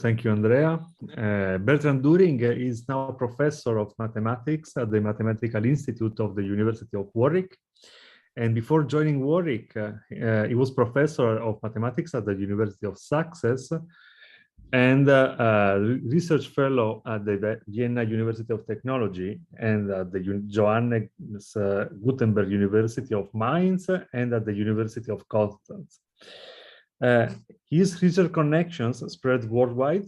Thank you, Andrea. Bertram Düring is now a professor of mathematics at the Mathematical Institute of the University of Warwick. And before joining Warwick, he was professor of mathematics at the University of Sussex and research fellow at the Vienna University of Technology and at the Johannes Gutenberg University of Mainz and at the University of Constance. His research connections spread worldwide.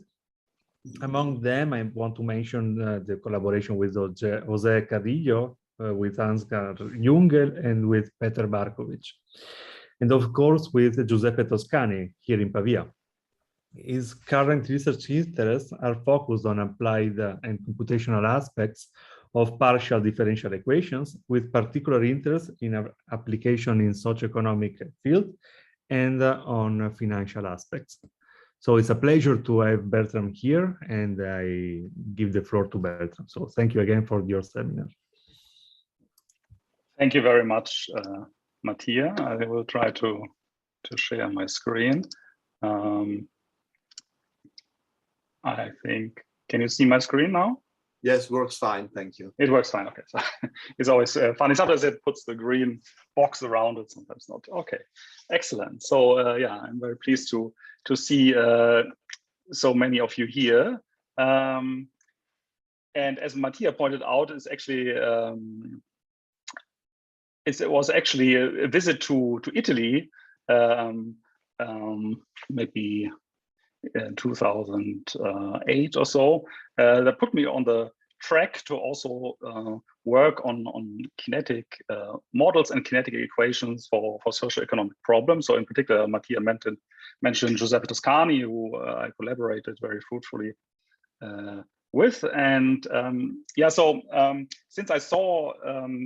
Among them, I want to mention the collaboration with José Carrillo, with Ansgar Jungel, and with Peter Barkovich. And of course, with Giuseppe Toscani here in Pavia. His current research interests are focused on applied and computational aspects of partial differential equations, with particular interest in application in socioeconomic field and on financial aspects. So it's a pleasure to have Bertram here, and I give the floor to Bertram. So thank you again for your seminar. Thank you very much, Mattia. I will try to share my screen. I think, can you see my screen now? Yes, works fine, thank you. It works fine, okay. So it's always funny. Sometimes it puts the green box around it, sometimes not. Okay, excellent. So yeah, I'm very pleased to see so many of you here. And as Mattia pointed out, it's actually it was actually a visit to Italy, maybe in 2008 or so, that put me on the track to also work on kinetic models and kinetic equations for socioeconomic problems. So in particular, Mattia mentioned Giuseppe Toscani, who I collaborated very fruitfully with. And yeah, so since I saw,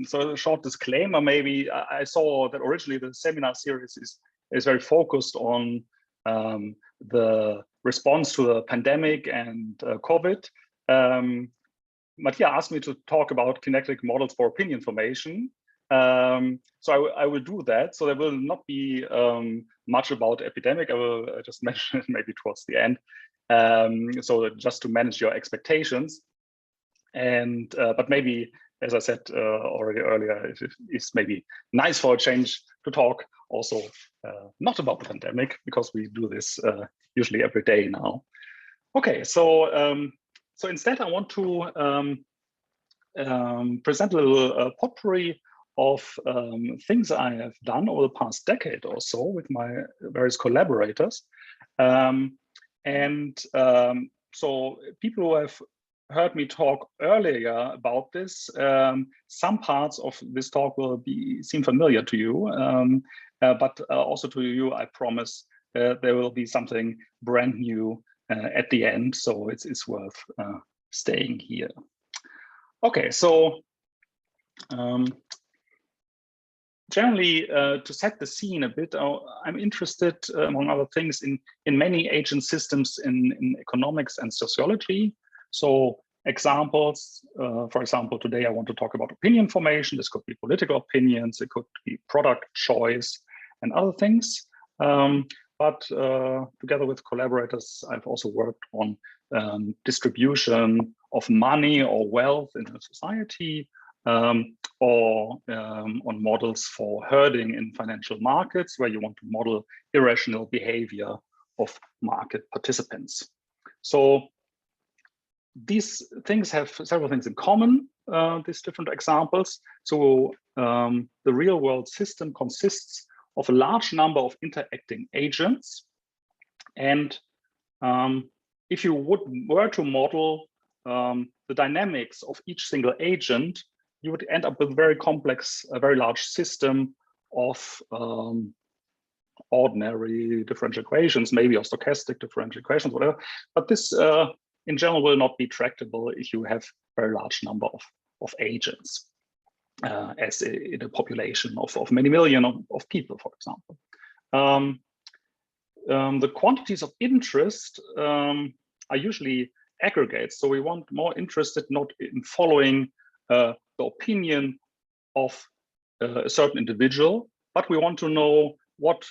so a short disclaimer, maybe I saw that originally the seminar series is very focused on the response to the pandemic and COVID. Mattia asked me to talk about kinetic models for opinion formation. So I will do that. So there will not be much about epidemic. I will just mention it maybe towards the end. So just to manage your expectations. And but maybe, as I said already earlier, it's maybe nice for a change to talk also not about the pandemic, because we do this usually every day now. Okay, so so instead I want to present a little potpourri of things I have done over the past decade or so with my various collaborators. So people who have heard me talk earlier about this, some parts of this talk will seem familiar to you, but also to you, I promise there will be something brand new at the end, so it's worth staying here. Okay, so generally, to set the scene a bit, I'm interested, among other things, in many agent systems in economics and sociology. So examples, for example, today I want to talk about opinion formation. This could be political opinions, it could be product choice and other things. But together with collaborators, I've also worked on distribution of money or wealth in a society, or on models for herding in financial markets, where you want to model irrational behavior of market participants. So these things have several things in common, these different examples. So the real world system consists of a large number of interacting agents. And if you were to model the dynamics of each single agent, you would end up with a very complex, a very large system of ordinary differential equations, maybe or stochastic differential equations, whatever. But this, in general, will not be tractable if you have a very large number of agents, as in a population of many million of people, for example. The quantities of interest are usually aggregates. So we want more interested not in following the opinion of a certain individual, but we want to know what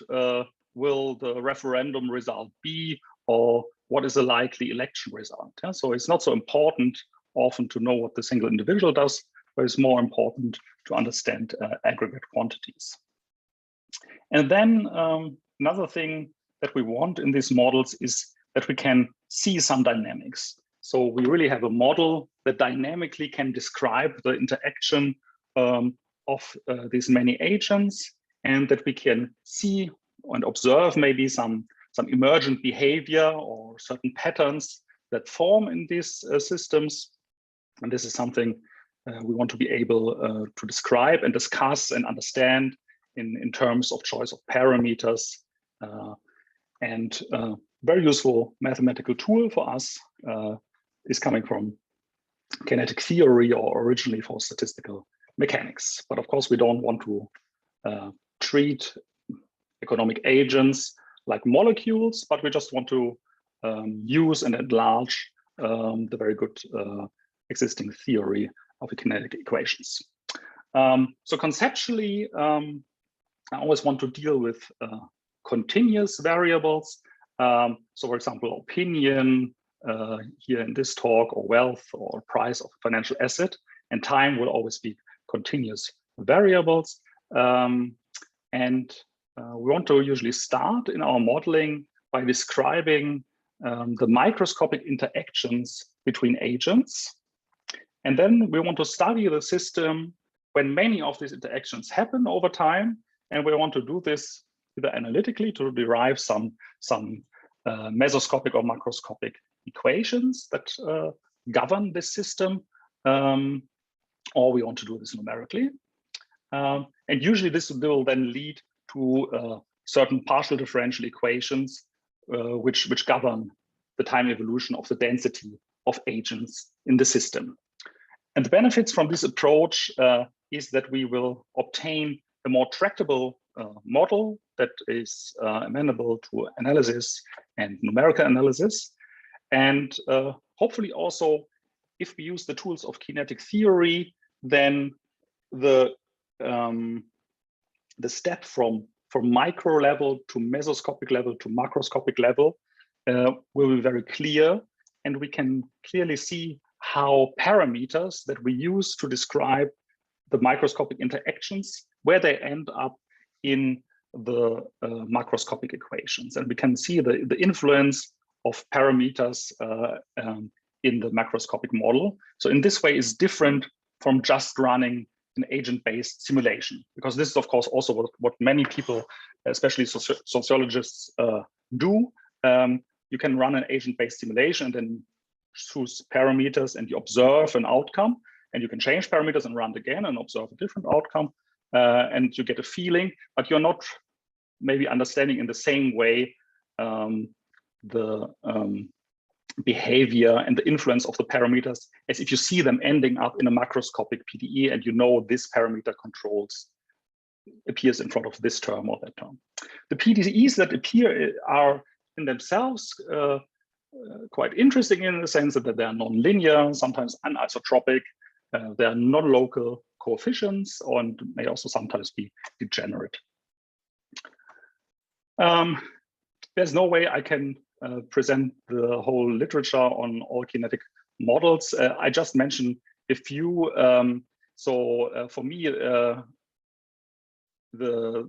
will the referendum result be, or what is a likely election result. Yeah? So it's not so important often to know what the single individual does, but it's more important to understand aggregate quantities. And then another thing that we want in these models is that we can see some dynamics. So we really have a model that dynamically can describe the interaction of these many agents, and that we can see and observe maybe some emergent behavior or certain patterns that form in these systems. And this is something we want to be able to describe and discuss and understand in terms of choice of parameters. And very useful mathematical tool for us is coming from kinetic theory, or originally for statistical mechanics. But of course, we don't want to treat economic agents like molecules, but we just want to use and enlarge the very good existing theory of the kinetic equations. So conceptually, I always want to deal with continuous variables. So for example, opinion here in this talk, or wealth, or price of a financial asset, and time will always be continuous variables. We want to usually start in our modeling by describing the microscopic interactions between agents. And then we want to study the system when many of these interactions happen over time. And we want to do this either analytically to derive some mesoscopic or macroscopic equations that govern this system, or we want to do this numerically. And usually this will then lead to certain partial differential equations which govern the time evolution of the density of agents in the system. And the benefits from this approach is that we will obtain a more tractable model that is amenable to analysis and numerical analysis. And hopefully also, if we use the tools of kinetic theory, then the step from micro level to mesoscopic level to macroscopic level will be very clear. And we can clearly see how parameters that we use to describe the microscopic interactions, where they end up in the macroscopic equations. And we can see the influence of parameters in the macroscopic model. So in this way, it's different from just running an agent-based simulation, because this is, of course, also what many people, especially sociologists, do. You can run an agent-based simulation and then choose parameters, and you observe an outcome, and you can change parameters and run it again and observe a different outcome, and you get a feeling, but you're not maybe understanding in the same way the behavior and the influence of the parameters as if you see them ending up in a macroscopic PDE, and you know this parameter appears in front of this term or that term. The PDEs that appear are in themselves quite interesting in the sense that they are non-linear, sometimes anisotropic, they are non-local coefficients, and may also sometimes be degenerate. There's no way I can present the whole literature on all kinetic models. I just mentioned a few. For me, the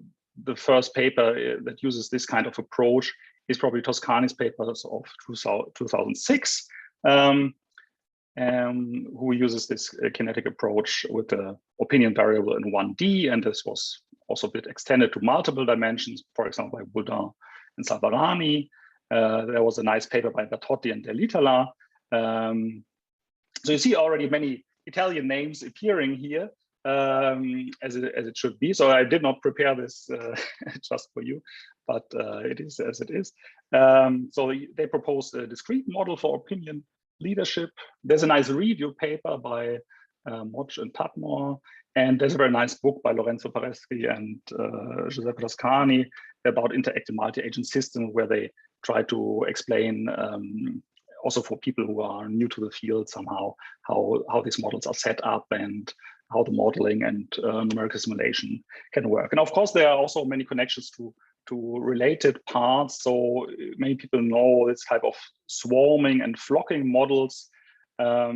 first paper that uses this kind of approach is probably Toscani's papers of 2006, who uses this kinetic approach with the opinion variable in 1D, and this was also a bit extended to multiple dimensions, for example, by Boudin and Salvarani. There was a nice paper by Bertotti and Delitala. So you see already many Italian names appearing here, as it should be. So I did not prepare this just for you, but it is as it is. So they proposed a discrete model for opinion leadership. There's a nice review paper by Moch and Tudmore, and there's a very nice book by Lorenzo Pareschi and Giuseppe Toscani about interactive multi-agent systems, where they try to explain also for people who are new to the field somehow how these models are set up and how the modeling and numerical simulation can work. And of course, there are also many connections to to related parts. So many people know this type of swarming and flocking models. I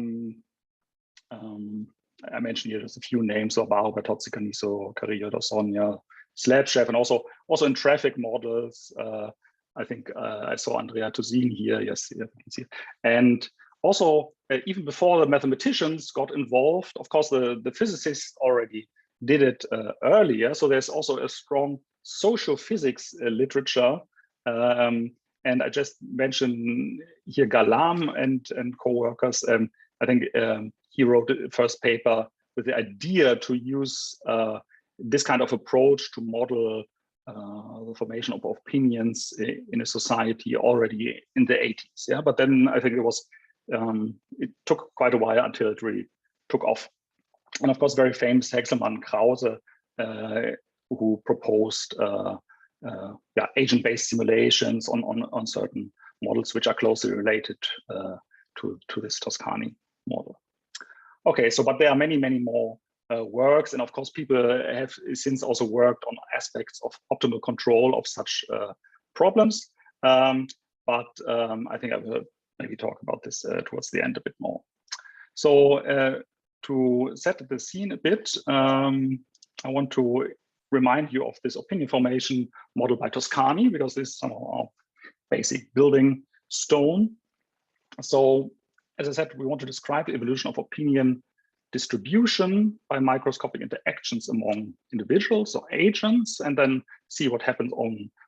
mentioned here just a few names: so Bauer, Bertozzi, Caniso, Carrillo, Sonia, Sledgev, and also in traffic models. I think I saw Andrea Tuzin here. Yes, you can see it. And also, even before the mathematicians got involved, of course, the physicists already did it earlier. So there's also a strong social physics literature. And I just mentioned here Galam and co-workers. I think he wrote the first paper with the idea to use this kind of approach to model the formation of opinions in a society already in the 80s. Yeah, but then I think it took quite a while until it really took off. And of course, very famous Hexelman Krause, who proposed agent-based simulations on certain models which are closely related to this Toscani model. Okay, so but there are many more works, and of course people have since also worked on aspects of optimal control of such problems. But I think I will maybe talk about this towards the end a bit more. So to set the scene a bit, I want to remind you of this opinion formation model by Toscani, because this is somehow our basic building stone. So as I said, we want to describe the evolution of opinion distribution by microscopic interactions among individuals or agents, and then see what happens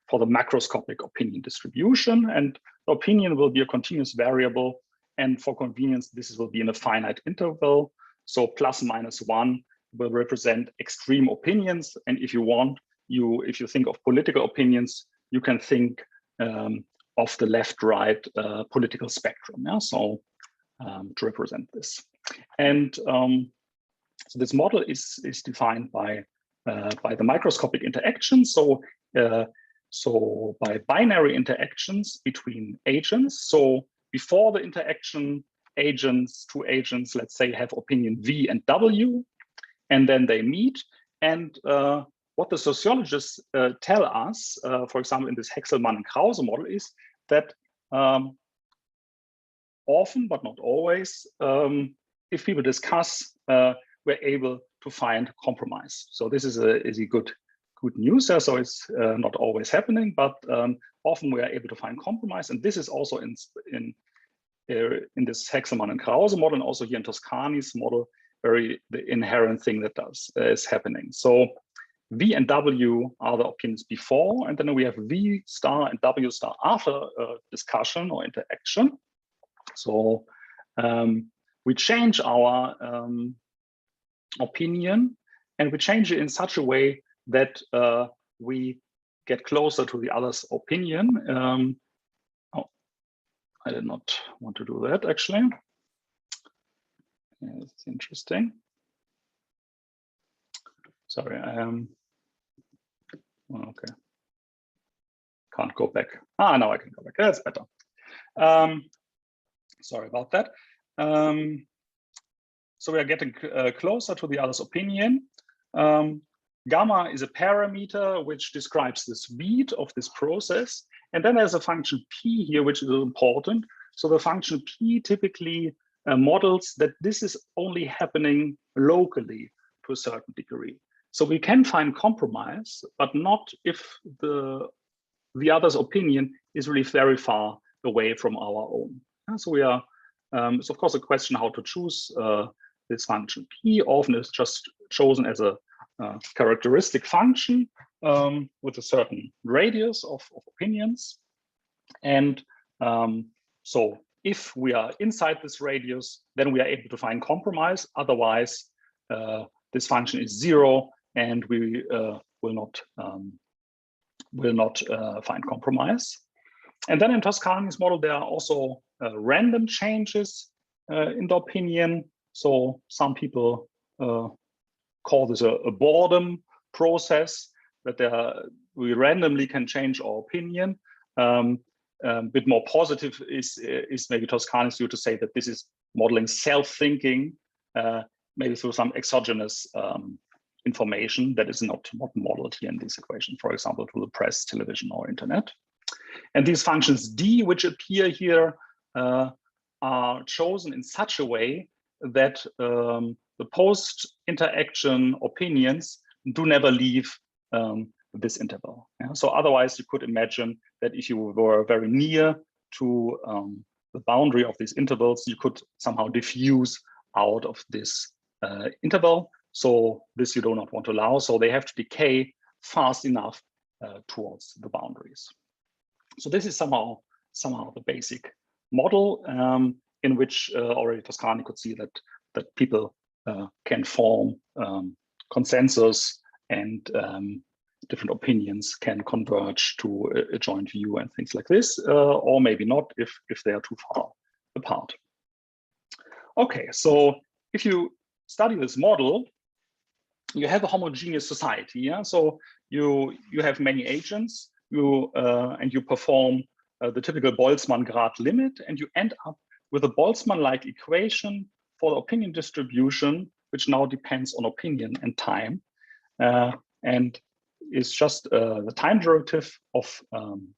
for the macroscopic opinion distribution. And the opinion will be a continuous variable, and for convenience, this will be in a finite interval. So plus minus 1 will represent extreme opinions. And if you want, if you think of political opinions, you can think of the left-right political spectrum. Yeah? So to represent this. And so this model is defined by the microscopic interaction. So by binary interactions between agents. So before the interaction, two agents, let's say, have opinion V and W, and then they meet. And what the sociologists tell us, for example, in this Hexelman and Krause model, is that often, but not always, if people discuss, we're able to find compromise. So this is a good news. So it's not always happening, but often we are able to find compromise. And this is also in this Hexelman and Krause model, and also here in Toscani's model, the inherent thing that is happening. So V and W are the opinions before, and then we have V star and W star after a discussion or interaction. So we change our opinion, and we change it in such a way that we get closer to the other's opinion. I did not want to do that, actually. Yeah, it's interesting. Sorry, okay. Can't go back. Now I can go back. That's better. Sorry about that. So we are getting closer to the other's opinion. Gamma is a parameter which describes the speed of this process. And then there's a function P here, which is important. So the function P typically models that this is only happening locally to a certain degree. So we can find compromise, but not if the other's opinion is really very far away from our own. And so we are, it's of course a question how to choose this function P. Often it's just chosen as a characteristic function with a certain radius of opinions. And so if we are inside this radius, then we are able to find compromise. Otherwise, this function is 0, and we will not find compromise. And then in Toscani's model, there are also random changes in the opinion. So some people call this a boredom process, that we randomly can change our opinion. A bit more positive is maybe Toscani's view to say that this is modeling self-thinking, maybe through some exogenous information that is not modeled here in this equation, for example, to the press, television, or internet. And these functions D, which appear here, are chosen in such a way that the post-interaction opinions do never leave this interval. Yeah? So otherwise, you could imagine that if you were very near to the boundary of these intervals, you could somehow diffuse out of this interval. So this you do not want to allow. So they have to decay fast enough towards the boundaries. So this is somehow the basic model in which already Toscani could see that people can form consensus and different opinions can converge to a joint view and things like this, or maybe not if they are too far apart. Okay, so if you study this model, you have a homogeneous society. Yeah, so you have many agents, and you perform the typical Boltzmann-Grad limit, and you end up with a Boltzmann-like equation for the opinion distribution, which now depends on opinion and time, and is just the time derivative of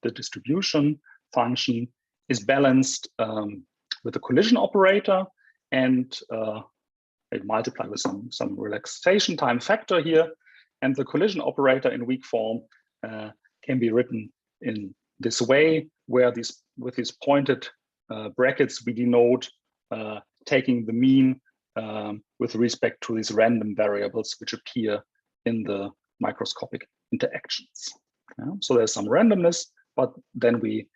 the distribution function is balanced with the collision operator, and multiply with some relaxation time factor here, and the collision operator in weak form can be written in this way, where with these pointed brackets we denote taking the mean with respect to these random variables which appear in the microscopic interactions. Yeah? So there's some randomness, but then we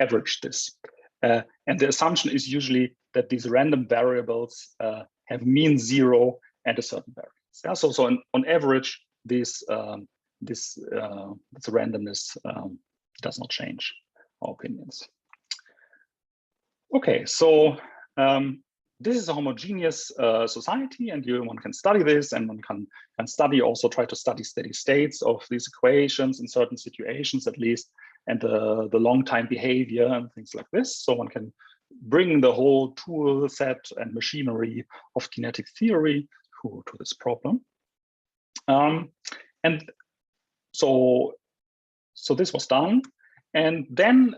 average this. And the assumption is usually that these random variables have mean 0 and a certain variance. Yeah? So on average, this randomness does not change our opinions. Okay, so this is a homogeneous society, and one can study this, and one can try to study steady states of these equations in certain situations at least, and the long time behavior and things like this. So one can bring the whole tool set and machinery of kinetic theory to this problem. And so this was done. And then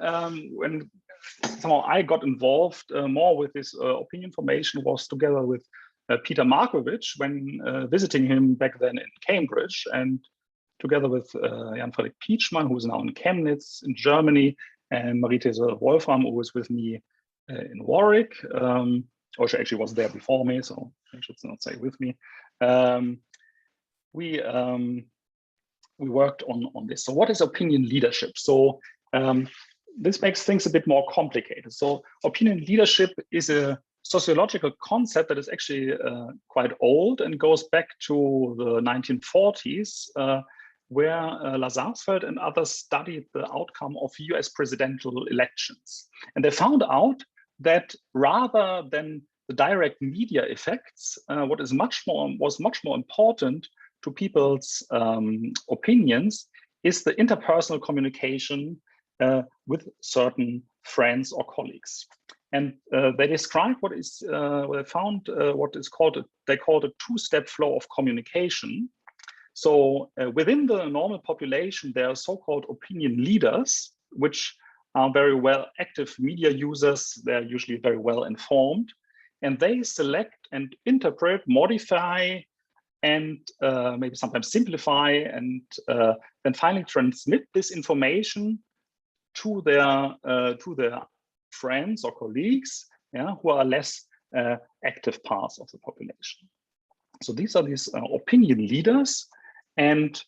when somehow I got involved more with this opinion formation was together with Peter Markovich when visiting him back then in Cambridge, and together with Jan-Fredrik Pietschmann, who is now in Chemnitz in Germany, and Marie-These Wolfram, who was with me in Warwick, or she actually was there before me, so I should not say with me. We worked on this. So what is opinion leadership? So this makes things a bit more complicated. So opinion leadership is a sociological concept that is actually quite old and goes back to the 1940s, where Lazarsfeld and others studied the outcome of US presidential elections. And they found out that rather than the direct media effects, what was much more important to people's opinions is the interpersonal communication with certain friends or colleagues. And they described what they found what is called they called a two-step flow of communication. So within the normal population, there are so-called opinion leaders, which are very well active media users. They're usually very well informed, and they select and interpret, modify, and maybe sometimes simplify, and then finally transmit this information to their friends or colleagues, yeah, who are less active parts of the population. So these are these opinion leaders, and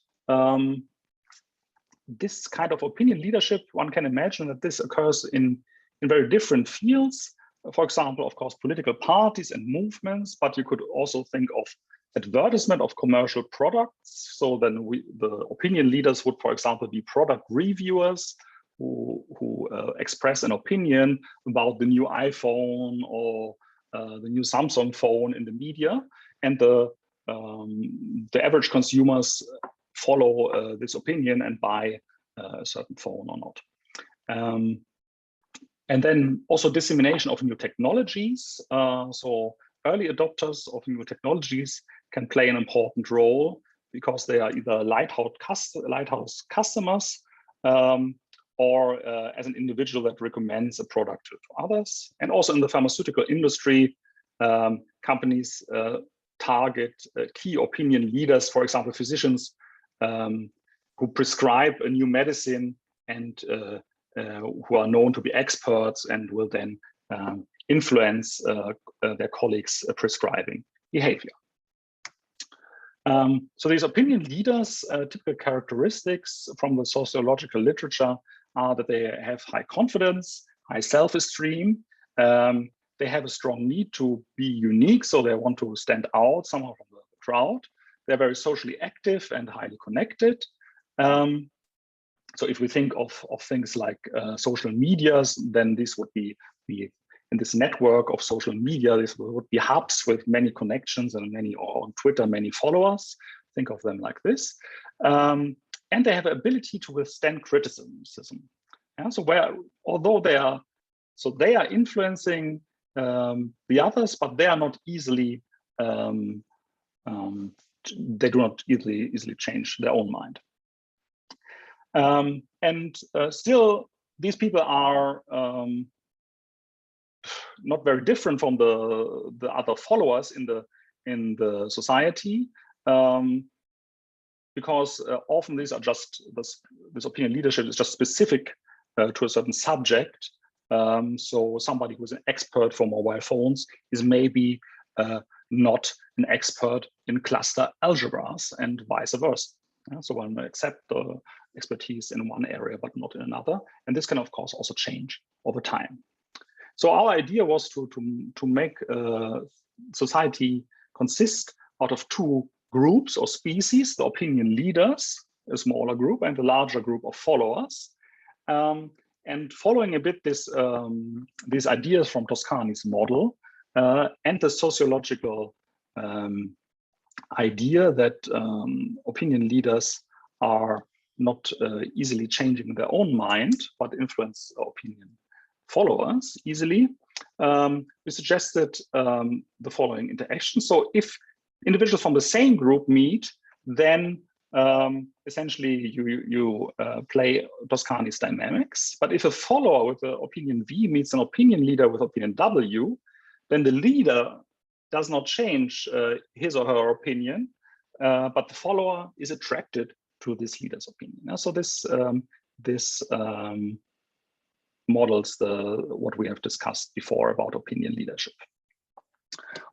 this kind of opinion leadership, one can imagine that this occurs in very different fields. For example, of course, political parties and movements, but you could also think of advertisement of commercial products. So then the opinion leaders would, for example, be product reviewers who express an opinion about the new iPhone or the new Samsung phone in the media, and the average consumers follow this opinion and buy a certain phone or not. And then also dissemination of new technologies. So early adopters of new technologies can play an important role because they are either lighthouse customers or as an individual that recommends a product to others. And also in the pharmaceutical industry, companies target key opinion leaders, for example, physicians who prescribe a new medicine and who are known to be experts and will then influence their colleagues' prescribing behavior. So these opinion leaders, typical characteristics from the sociological literature are that they have high confidence, high self-esteem. They have a strong need to be unique, so they want to stand out somehow from the crowd. They're very socially active and highly connected. So if we think of things like social medias, then this would be in this network of social media, this would be hubs with many connections and many, or on Twitter, many followers. Think of them like this. And they have the ability to withstand criticism. Yeah, so although they are influencing the others, but they are not easily, they do not easily change their own mind. Still, these people are not very different from the other followers in the society, because often these are just this opinion leadership is just specific to a certain subject. So somebody who's an expert for mobile phones is maybe not an expert in cluster algebras, and vice versa. So one may accept the expertise in one area but not in another, and this can of course also change over time. So our idea was to make society consist out of two groups or species: the opinion leaders, a smaller group, and a larger group of followers. And following a bit these ideas from Toscani's model and the sociological idea that opinion leaders are not easily changing their own mind, but influence opinion followers easily, we suggested the following interaction. So if individuals from the same group meet, then essentially you play Toscani's dynamics. But if a follower with the opinion V meets an opinion leader with opinion W, then the leader does not change his or her opinion, but the follower is attracted to this leader's opinion. So this models what we have discussed before about opinion leadership.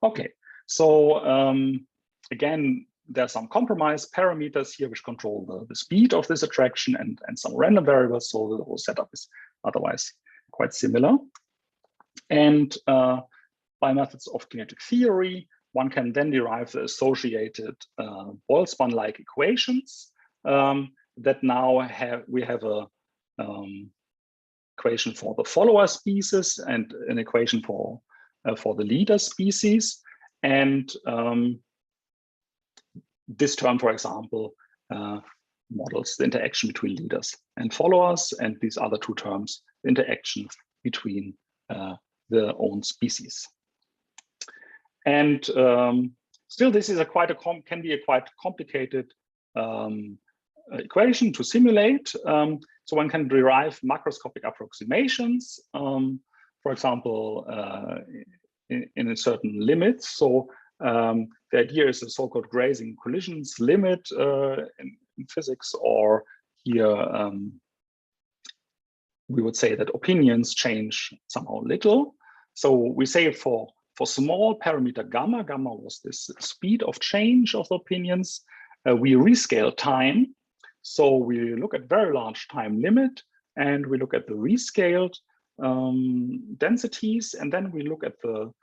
Okay, so again, there are some compromise parameters here which control the speed of this attraction and some random variables, so the whole setup is otherwise quite similar. And by methods of kinetic theory, one can then derive the associated Boltzmann-like equations that now we have a equation for the follower species and an equation for the leader species. And this term, for example, models the interaction between leaders and followers, and these other two terms, the interaction between their own species. And still, this is can be a quite complicated equation to simulate. So one can derive macroscopic approximations, for example, in a certain limit. So the idea is a so-called grazing collisions limit in physics, or here we would say that opinions change somehow little. So we say for small parameter gamma was this speed of change of the opinions, we rescale time. So we look at very large time limit, and we look at the rescaled densities, and then we look at the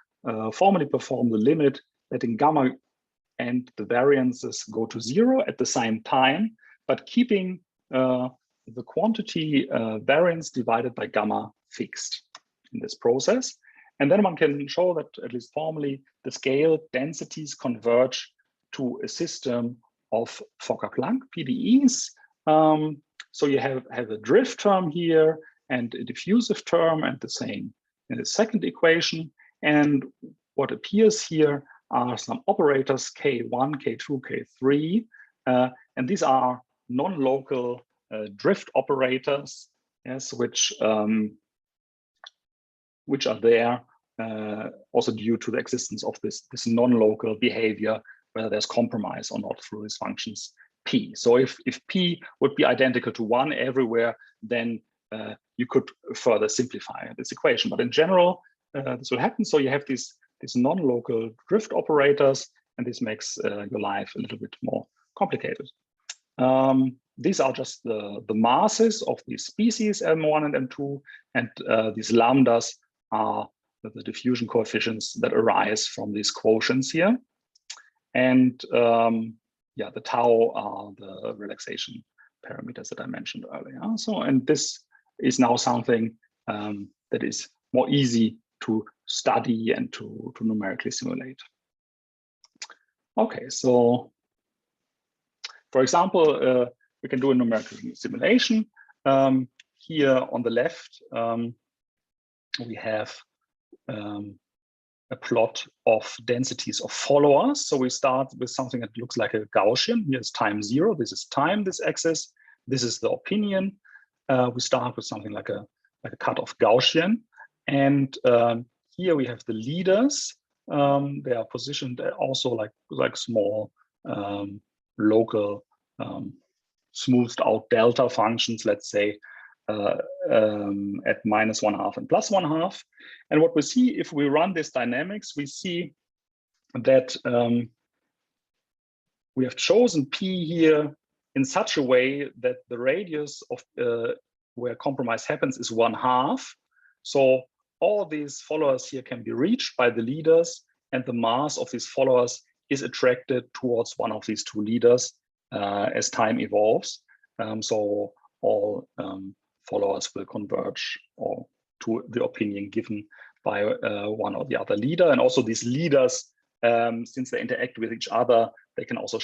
formally perform the limit letting gamma and the variances go to 0 at the same time, but keeping the quantity variance divided by gamma fixed in this process. And then one can show that, at least formally, the scale densities converge to a system of Fokker-Planck PDEs. So you have a drift term here and a diffusive term, and the same in the second equation. And what appears here are some operators K1, K2, K3, and these are non-local drift operators, yes, which are there also due to the existence of this non-local behavior, whether there's compromise or not through these functions P. So if P would be identical to 1 everywhere, then you could further simplify this equation. But in general, this will happen. So you have these non-local drift operators, and this makes your life a little bit more complicated. These are just the masses of these species M1 and M2, and these lambdas are the diffusion coefficients that arise from these quotients here. And yeah, the tau are the relaxation parameters that I mentioned earlier. So, and this is now something that is more easy to study and to numerically simulate. Okay, so for example, we can do a numerical simulation. Here on the left, we have a plot of densities of followers. So we start with something that looks like a Gaussian. Here's time 0. This is time, this axis. This is the opinion. We start with something like a cutoff Gaussian. And here we have the leaders. They are positioned also like small local smoothed out delta functions, let's say, at -1/2 and +1/2. And what we see if we run this dynamics, we see that we have chosen P here in such a way that the radius of where compromise happens is 1/2. So all these followers here can be reached by the leaders, and the mass of these followers is attracted towards one of these two leaders as time evolves. So all followers will converge or to the opinion given by one or the other leader. And also these leaders, since they interact with each other, they can also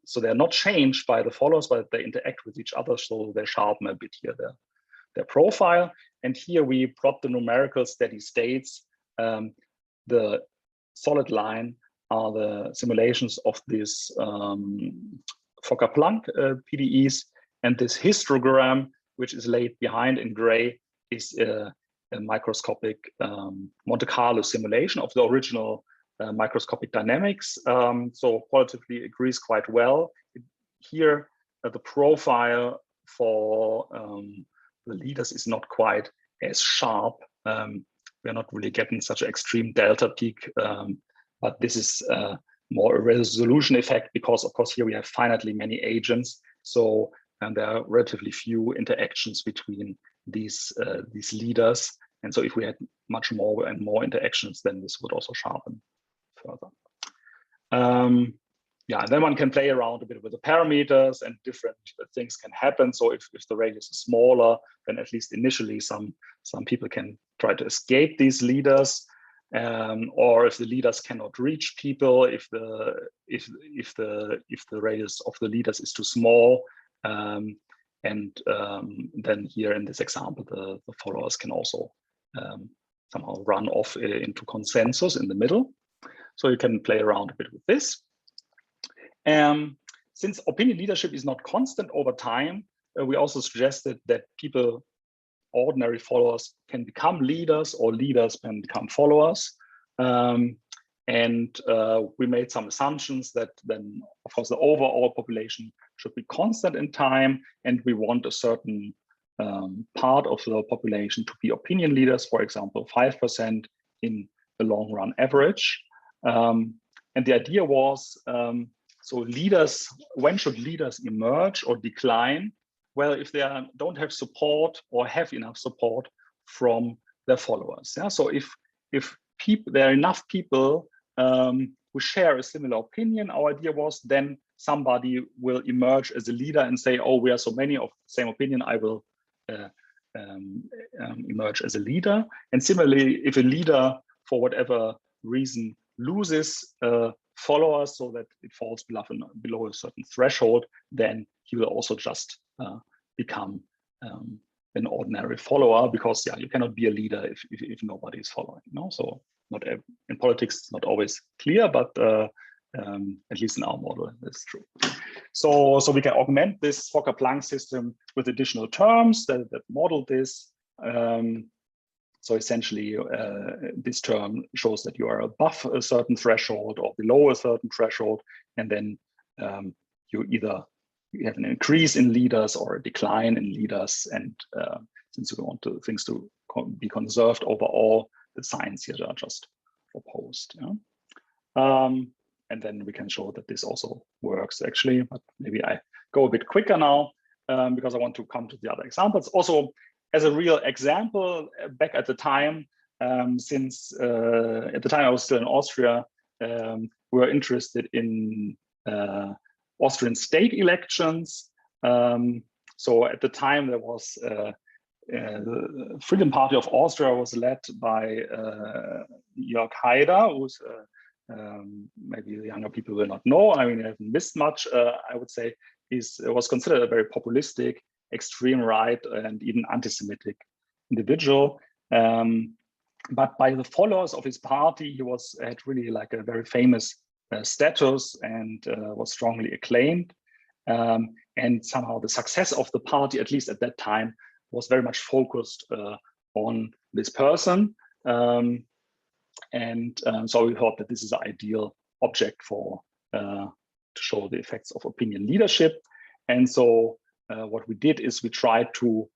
so they're not changed by the followers, but they interact with each other, so they sharpen a bit here their profile. And here we plot the numerical steady states. The solid line are the simulations of these Fokker-Planck PDEs, and this histogram, which is laid behind in gray, is a microscopic Monte Carlo simulation of the original microscopic dynamics. So qualitatively agrees quite well. Here, the profile for the leaders is not quite as sharp. We're not really getting such an extreme delta peak, but this is more a resolution effect because, of course, here we have finitely many agents. So and there are relatively few interactions between these leaders. And so if we had much more and more interactions, then this would also sharpen further. Yeah, and then one can play around a bit with the parameters, and different things can happen. So if the radius is smaller, then at least initially some people can try to escape these leaders. Or if the leaders cannot reach people, if the radius of the leaders is too small, then here in this example, the followers can also somehow run off into consensus in the middle. So you can play around a bit with this. Since opinion leadership is not constant over time, we also suggested that ordinary followers can become leaders, or leaders can become followers. And we made some assumptions that then, of course, the overall population should be constant in time, and we want a certain part of the population to be opinion leaders, for example, 5% in the long run average. And the idea was, so leaders, when should leaders emerge or decline? Well, if they don't have support or have enough support from their followers. Yeah? So if there are enough people who share a similar opinion, our idea was then somebody will emerge as a leader and say, oh, we are so many of the same opinion, I will emerge as a leader. And similarly, if a leader, for whatever reason, loses followers so that it falls below a certain threshold, then he will also just become an ordinary follower, because yeah, you cannot be a leader if nobody is following. No, so not politics it's not always clear, but at least in our model, that's true. So we can augment this Fokker-Planck system with additional terms that model this. So essentially, this term shows that you are above a certain threshold or below a certain threshold, and then you have an increase in leaders or a decline in leaders. And since we want things to be conserved overall, the signs here are just proposed. Yeah? And then we can show that this also works actually, but maybe I go a bit quicker now because I want to come to the other examples. Also, as a real example, back at the time, since at the time I was still in Austria, we were interested in Austrian state elections. So at the time there was the Freedom Party of Austria was led by Jörg Haider, who's maybe the younger people will not know. I mean, I haven't missed much. I would say was considered a very populistic, extreme right, and even anti-Semitic individual. But by the followers of his party, he had really like a very famous status and was strongly acclaimed. And somehow the success of the party, at least at that time, was very much focused on this person. So we thought that this is an ideal object for to show the effects of opinion leadership. And so what we did is we tried to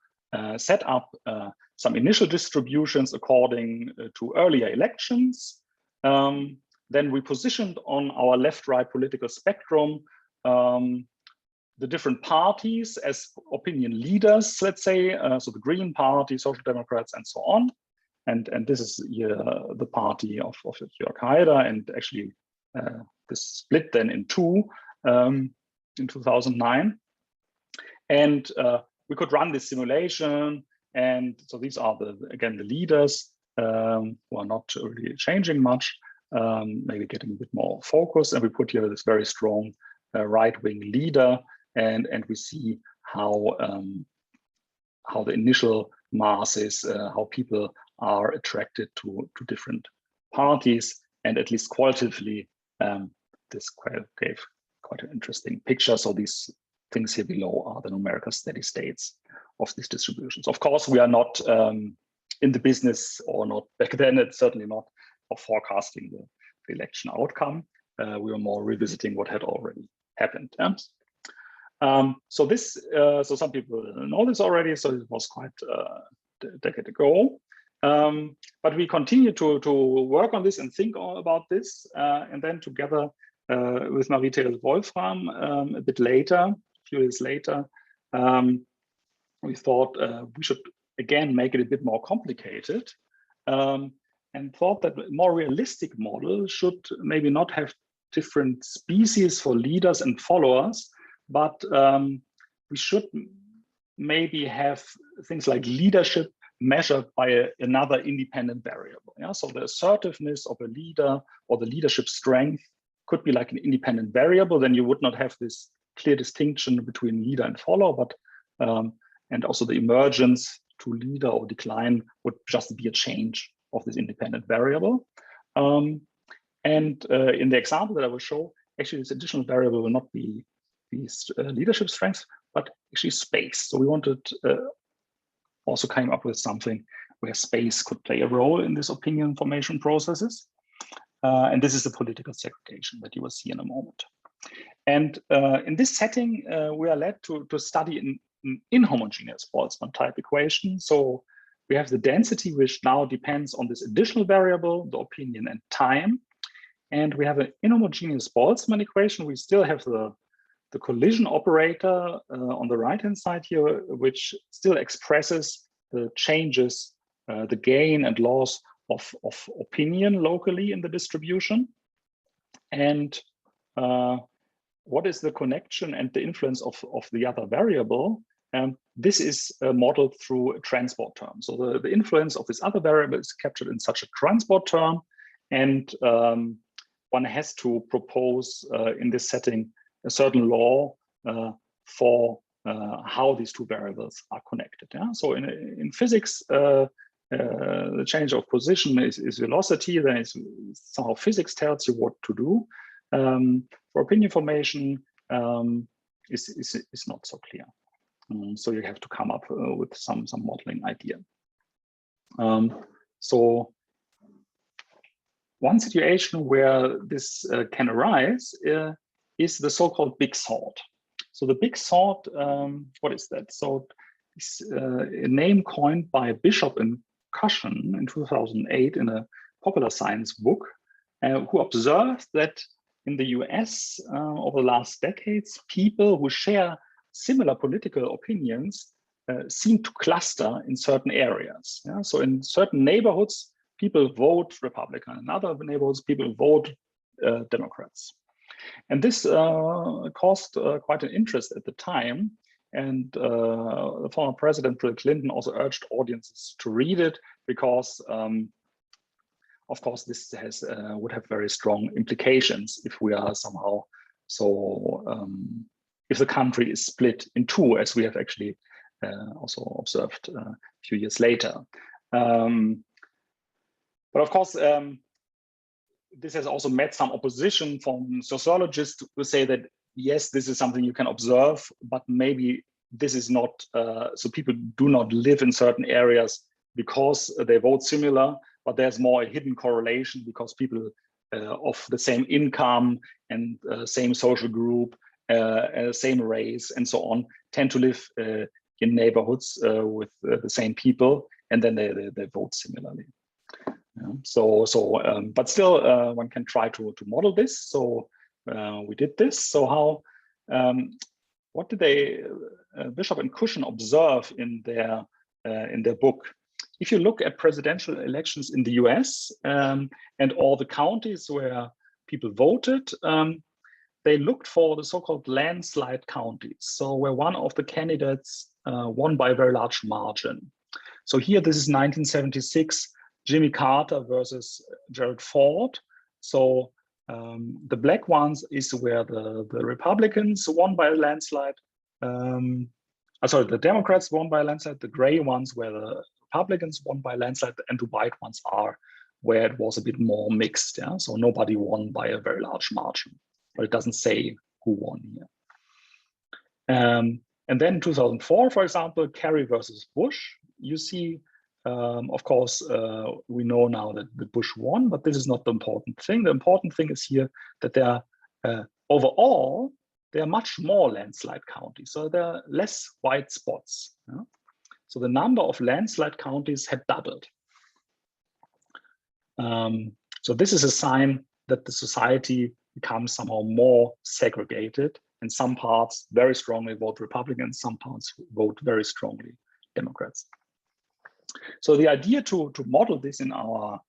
set up some initial distributions according to earlier elections. Then we positioned on our left-right political spectrum the different parties as opinion leaders, let's say, so the Green Party, Social Democrats, and so on. And this is the party of Jörg Haider, and actually this split then in two in 2009. And we could run this simulation. And so these are again the leaders who are not really changing much, maybe getting a bit more focus. And we put here this very strong right-wing leader, and we see how the initial masses, how people are attracted to different parties, and at least qualitatively, this gave quite an interesting picture. So these things here below are the numerical steady states of these distributions. Of course, we are not in the business, or not back then, it's certainly not, of forecasting the election outcome. We were more revisiting what had already happened. So some people know this already, so it was quite a decade ago. But we continue to work on this and think about this. And then together with Marie-Therese Wolfram, a bit later, a few years later, we thought we should again make it a bit more complicated, and thought that a more realistic model should maybe not have different species for leaders and followers, but we should maybe have things like leadership measured by another independent variable. Yeah? So the assertiveness of a leader or the leadership strength could be like an independent variable. Then you would not have this clear distinction between leader and follower, but and also the emergence to leader or decline would just be a change of this independent variable. And in the example that I will show, actually this additional variable will not be these leadership strengths, but actually space. So we wanted also came up with something where space could play a role in this opinion formation processes. And this is the political segregation that you will see in a moment. And in this setting, we are led to study an inhomogeneous Boltzmann type equation. So we have the density, which now depends on this additional variable, the opinion and time. And we have an inhomogeneous Boltzmann equation. We still have the collision operator on the right-hand side here, which still expresses the changes, the gain and loss of opinion locally in the distribution. And what is the connection and the influence of the other variable? This is modeled through a transport term. So the influence of this other variable is captured in such a transport term. And one has to propose in this setting a certain law for how these two variables are connected. Yeah? So in physics, the change of position is velocity, then it's somehow physics tells you what to do. For opinion formation is not so clear. So you have to come up with some modeling idea. So one situation where this can arise is the so-called big sort. So the big sort, what is that? So it's a name coined by Bishop and Cushion in 2008 in a popular science book, who observed that in the US over the last decades, people who share similar political opinions seem to cluster in certain areas. Yeah? So in certain neighborhoods, people vote Republican. In other neighborhoods, people vote Democrats. And this caused quite an interest at the time. And the former president, Bill Clinton, also urged audiences to read it because, of course, this would have very strong implications if we are somehow if the country is split in two, as we have actually also observed a few years later. But of course, this has also met some opposition from sociologists who say that, yes, this is something you can observe, but maybe this is not, so people do not live in certain areas because they vote similar, but there's more a hidden correlation because people of the same income and same social group, same race and so on, tend to live in neighborhoods with the same people, and then they vote similarly. Yeah. But still, one can try to model this. So we did this. So how? What did they, Bishop and Cushion, observe in their book? If you look at presidential elections in the US and all the counties where people voted, they looked for the so-called landslide counties. So where one of the candidates won by a very large margin. So here, this is 1976, Jimmy Carter versus Gerald Ford. So the black ones is where the Republicans won by a landslide. Sorry, the Democrats won by a landslide. The gray ones where the Republicans won by a landslide, and the white ones are where it was a bit more mixed. Yeah, so nobody won by a very large margin, but it doesn't say who won here. And then in 2004, for example, Kerry versus Bush, you see, of course, we know now that the Bush won, but this is not the important thing. The important thing is here that there are, overall, there are much more landslide counties. So there are less white spots. Yeah? So the number of landslide counties had doubled. So this is a sign that the society becomes somehow more segregated, and some parts very strongly vote Republican, some parts vote very strongly Democrats. So the idea to model this in our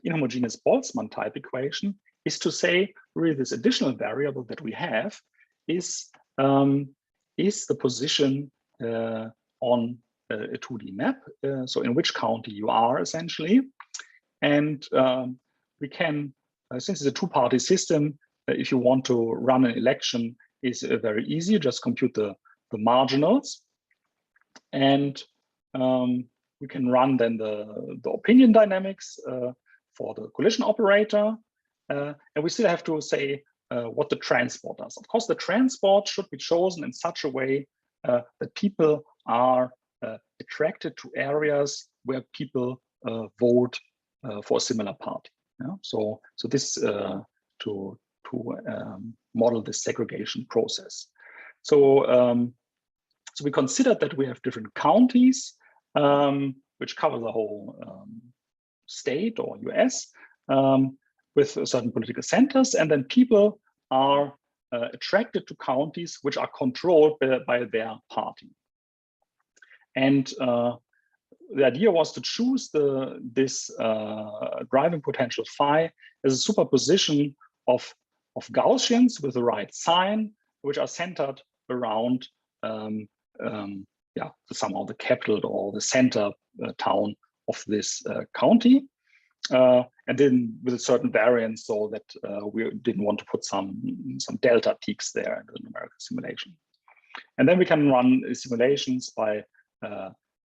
inhomogeneous Boltzmann type equation is to say, really, this additional variable that we have is the position on a 2D map, so in which county you are essentially. And we can, since it's a two-party system, if you want to run an election, is very easy, just compute the marginals. And we can run then the opinion dynamics for the collision operator. And we still have to say what the transport does. Of course, the transport should be chosen in such a way that people are attracted to areas where people vote for a similar party. Yeah? So this to model this segregation process. So we considered that we have different counties which cover the whole state or US with certain political centers, and then people are attracted to counties which are controlled by their party. And the idea was to choose this driving potential phi as a superposition of Gaussians with the right sign, which are centered around somehow the capital or the center town of this county, and then with a certain variance, so that we didn't want to put some delta peaks there in the numerical simulation. And then we can run simulations by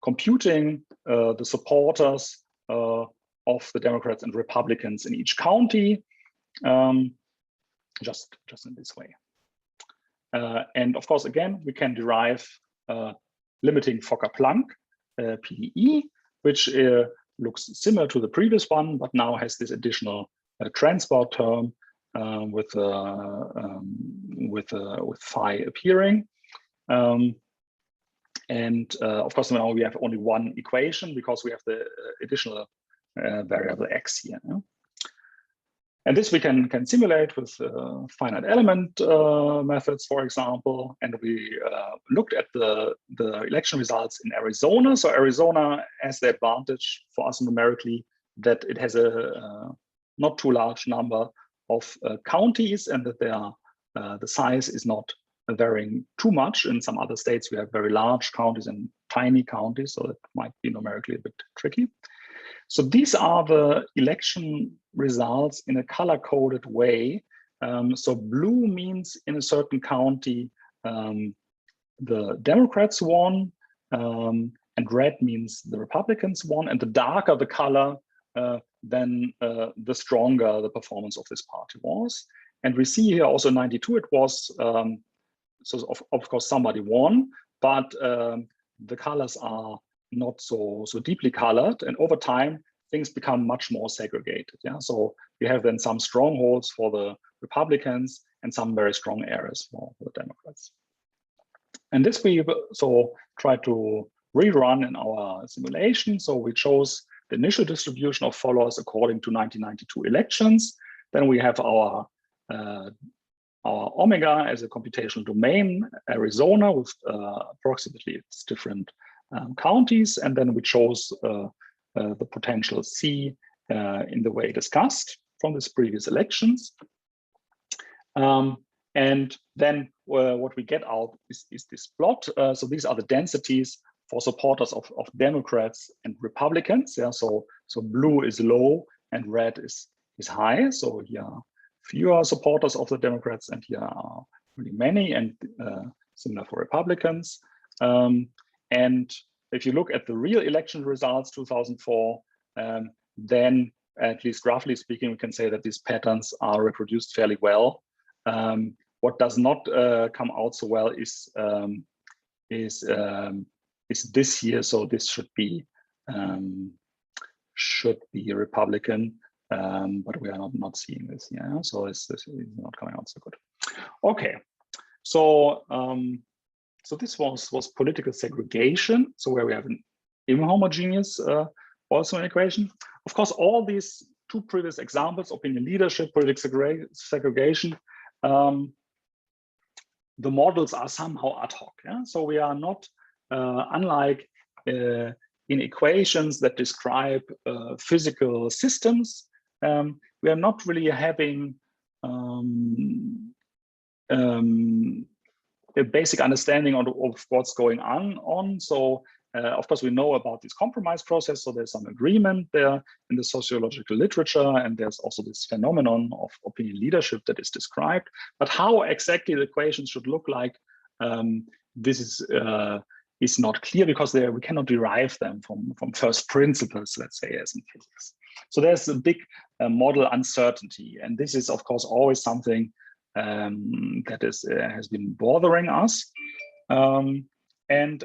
computing the supporters of the Democrats and Republicans in each county, just in this way. And of course, again, we can derive limiting Fokker-Planck PDE, which looks similar to the previous one, but now has this additional transport term with phi appearing. And of course, now we have only one equation because we have the additional variable x here. Yeah? And this we can simulate with finite element methods, for example. And we looked at the election results in Arizona. So Arizona has the advantage for us numerically that it has a not too large number of counties, and that the size is not varying too much. In some other states, we have very large counties and tiny counties, so it might be numerically a bit tricky. So these are the election results in a color-coded way. So blue means in a certain county, the Democrats won, and red means the Republicans won. And the darker the color, then the stronger the performance of this party was. And we see here also in 92, it was, so of course somebody won, but the colors are not so deeply colored, and over time things become much more segregated. Yeah, so we have then some strongholds for the Republicans and some very strong areas for the Democrats. And this we so try to rerun in our simulation. So we chose the initial distribution of followers according to 1992 elections. Then we have our omega as a computational domain, Arizona, with approximately its different counties, and then we chose the potential C in the way discussed from these previous elections. And then what we get out is this plot. So these are the densities for supporters of Democrats and Republicans. Yeah, so blue is low and red is high. So here are fewer supporters of the Democrats, and here are really many, and similar for Republicans. And if you look at the real election results, 2004, then at least roughly speaking, we can say that these patterns are reproduced fairly well. What does not come out so well is this here. So this should be Republican, but we are not seeing this. Yeah, so this is not coming out so good. Okay, so so this was political segregation. So where we have an inhomogeneous Boltzmann equation. Of course, all these two previous examples, opinion leadership, political segregation, the models are somehow ad hoc. Yeah? So we are not, unlike in equations that describe physical systems, we are not really having a basic understanding of what's going on. So of course, we know about this compromise process. So there's some agreement there in the sociological literature, and there's also this phenomenon of opinion leadership that is described. But how exactly the equations should look like, this is not clear, because we cannot derive them from first principles, let's say, as in physics. So there's a big model uncertainty, and this is of course always something that has been bothering us. And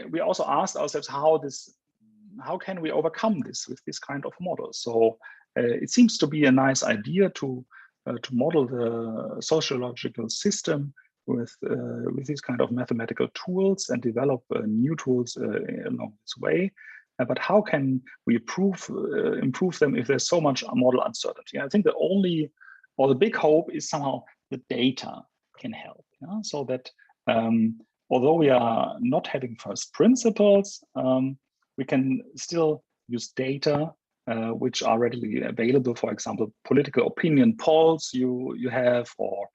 we also asked ourselves how can we overcome this with this kind of model? So it seems to be a nice idea to model the sociological system with these kind of mathematical tools and develop new tools along this way. But how can we improve them if there's so much model uncertainty? I think the big hope is somehow the data can help. Yeah? So that although we are not having first principles, we can still use data which are readily available. For example, political opinion polls you have, or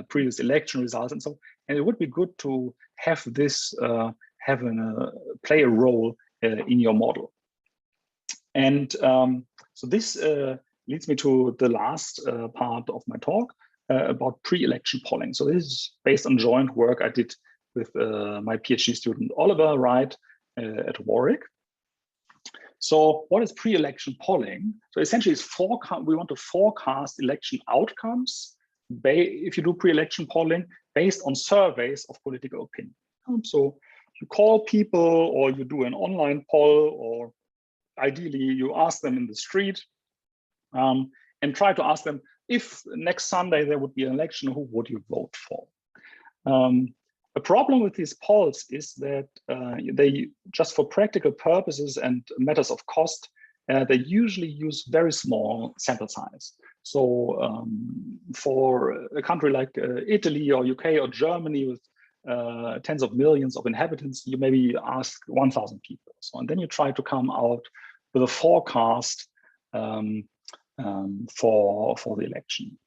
previous election results, and so. And it would be good to have this play a role in your model. And so this leads me to the last part of my talk about pre-election polling. So this is based on joint work I did with my PhD student Oliver Wright at Warwick. So what is pre-election polling? So essentially we want to forecast election outcomes if you do pre-election polling based on surveys of political opinion. So you call people, or you do an online poll, or ideally you ask them in the street, and try to ask them, if next Sunday there would be an election, who would you vote for? A problem with these polls is that they, just for practical purposes and matters of cost, they usually use very small sample size. So for a country like Italy or UK or Germany with tens of millions of inhabitants, you maybe ask 1,000 people. So, and then you try to come out with a forecast for the election.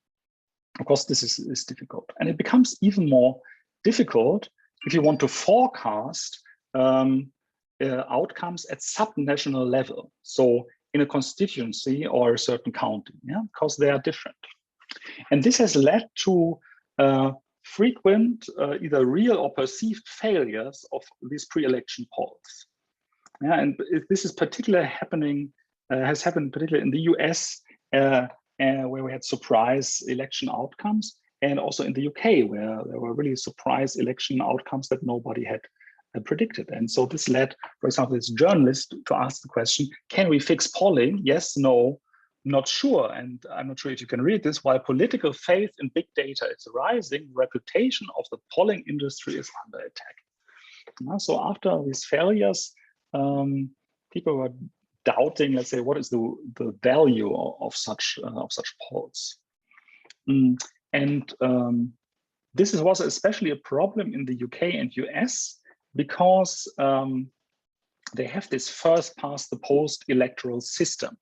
Of course, this is difficult, and it becomes even more difficult if you want to forecast outcomes at subnational level. So in a constituency or a certain county, because they are different. And this has led to frequent, either real or perceived failures of these pre-election polls. And this is particularly has happened particularly in the US, where we had surprise election outcomes, and also in the UK, where there were really surprise election outcomes that nobody had predicted. And so this led, for example, this journalist to ask the question, can we fix polling? Yes, no, not sure. And I'm not sure if you can read this. While political faith in big data is rising, reputation of the polling industry is under attack. So after these failures, people were doubting, let's say, what is the value of such polls. And this was especially a problem in the UK and US, because they have this first past the post electoral system,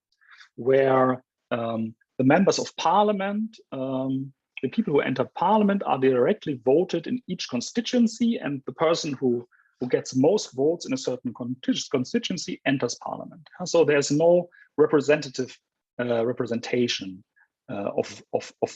where the members of parliament, the people who enter parliament, are directly voted in each constituency, and the person who gets most votes in a certain constituency enters parliament. So there's no representative representation of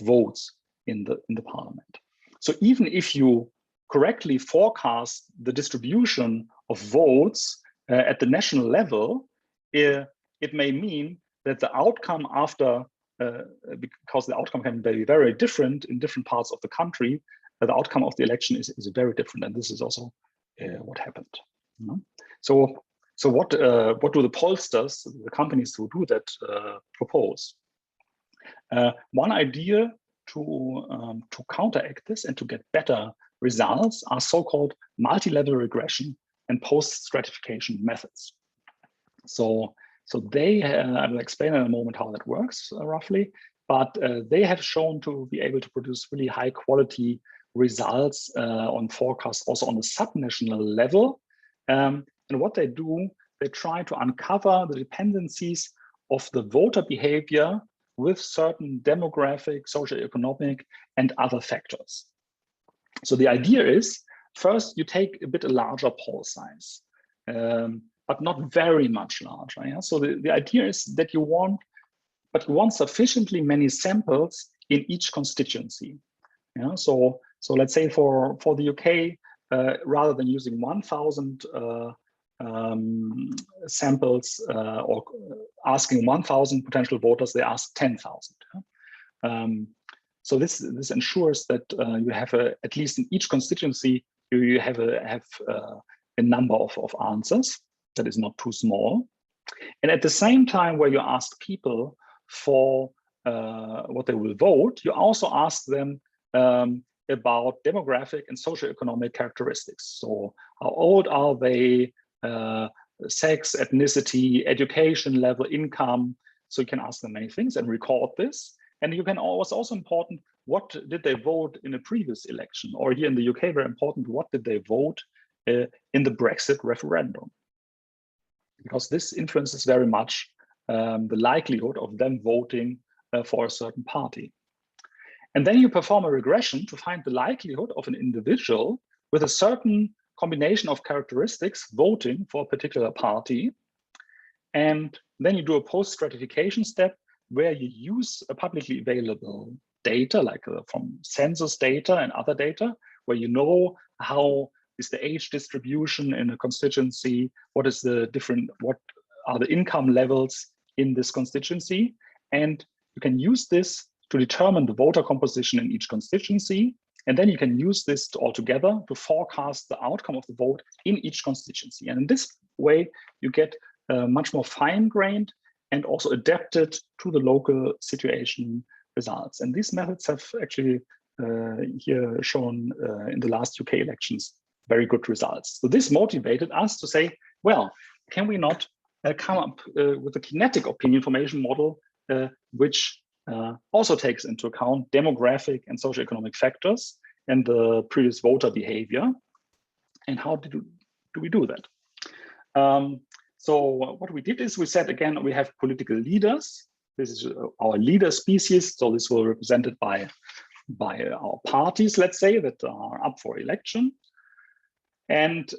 votes in the parliament. So even if you correctly forecast the distribution of votes at the national level, it may mean that the outcome after, because the outcome can be very different in different parts of the country, the outcome of the election is very different. And this is also what happened. So what do the pollsters, the companies who do that, propose? One idea to counteract this and to get better results are so-called multi-level regression and post-stratification methods. So they, I will explain in a moment how that works roughly, but they have shown to be able to produce really high quality results on forecasts also on the subnational level. And what they do, they try to uncover the dependencies of the voter behavior with certain demographic, socioeconomic, and other factors. So the idea is, first, you take a bit larger poll size, but not very much larger. Yeah? So the idea is that you want sufficiently many samples in each constituency. Yeah? So let's say for the UK, rather than using 1,000 samples or asking 1,000 potential voters, they ask 10,000. So this ensures that you have at least in each constituency you have a number of answers that is not too small, and at the same time, where you ask people for what they will vote, you also ask them about demographic and socioeconomic characteristics. So how old are they? Sex, ethnicity, education level, income. So you can ask them many things and record this. And you can also important, what did they vote in a previous election? Or here in the UK, very important, what did they vote in the Brexit referendum? Because this influences very much the likelihood of them voting for a certain party. And then you perform a regression to find the likelihood of an individual with a certain combination of characteristics voting for a particular party. And then you do a post-stratification step where you use a publicly available data, like from census data and other data, where you know how is the age distribution in a constituency, what are the income levels in this constituency, and you can use this to determine the voter composition in each constituency, and then you can use this altogether to forecast the outcome of the vote in each constituency. And in this way, you get much more fine-grained and also adapted to the local situation results. And these methods have actually here shown in the last UK elections very good results. So this motivated us to say, well, can we not come up with a kinetic opinion formation model which also takes into account demographic and socioeconomic factors and the previous voter behavior? And how do we do that? So what we did is we said, again, we have political leaders. This is our leader species. So this will be represented by our parties, let's say, that are up for election. And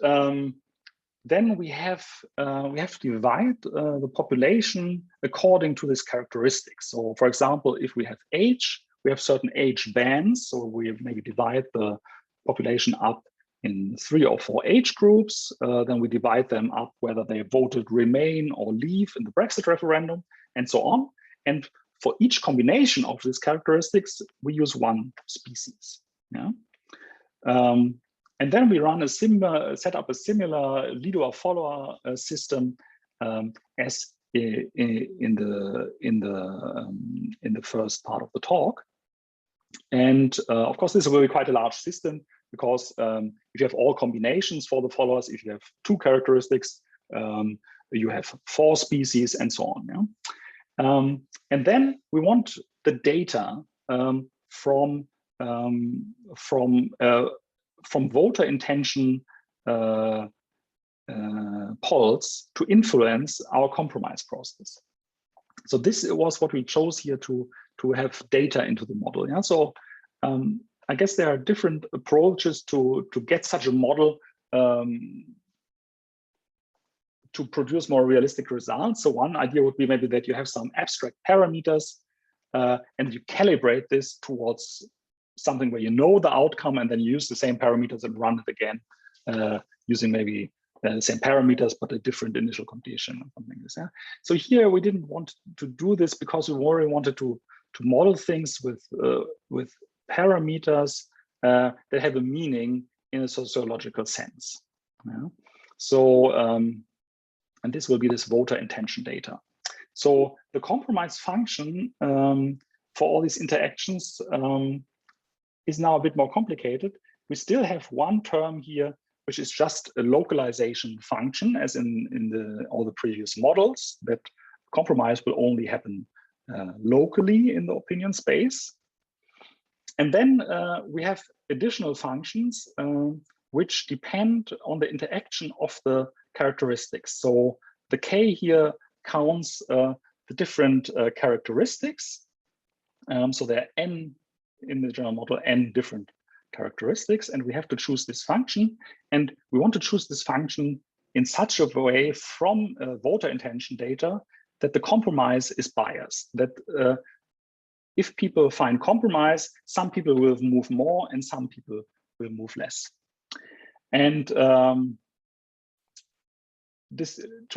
then we have to divide the population according to these characteristics. So for example, if we have age, we have certain age bands. So we maybe divide the population up in 3 or 4 age groups. Then we divide them up whether they voted Remain or Leave in the Brexit referendum, and so on. And for each combination of these characteristics, we use one species. Yeah. And then we run set up a similar leader or follower system as in the first part of the talk. And of course, this will be quite a large system because if you have all combinations for the followers, if you have 2 characteristics, you have 4 species and so on. Yeah? And then we want the data from voter intention polls to influence our compromise process. So this was what we chose here to have data into the model. Yeah. So I guess there are different approaches to get such a model to produce more realistic results. So one idea would be maybe that you have some abstract parameters and you calibrate this towards something where you know the outcome, and then you use the same parameters and run it again using maybe the same parameters, but a different initial condition or something like this. Yeah? So here we didn't want to do this because we already wanted to model things with parameters that have a meaning in a sociological sense. Yeah? So, and this will be this voter intention data. So the compromise function for all these interactions is now a bit more complicated. We still have one term here, which is just a localization function, as in all the previous models, that compromise will only happen locally in the opinion space. And then we have additional functions which depend on the interaction of the characteristics. So the K here counts the different characteristics. So there are n in the general model, n different characteristics, and we have to choose this function. And we want to choose this function in such a way from voter intention data that the compromise is biased, that if people find compromise, some people will move more and some people will move less. And to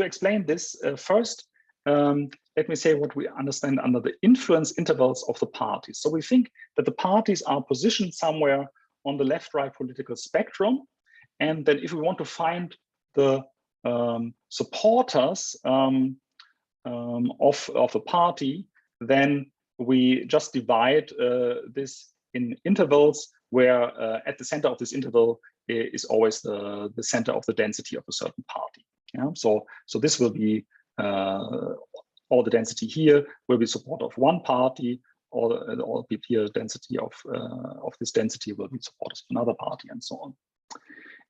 explain this, first, let me say what we understand under the influence intervals of the parties. So we think that the parties are positioned somewhere on the left-right political spectrum. And then if we want to find the supporters of a party, then we just divide this in intervals where at the center of this interval is always the center of the density of a certain party. Yeah? So this will be all the density here will be support of one party, or here density of this density will be supporters of another party, and so on.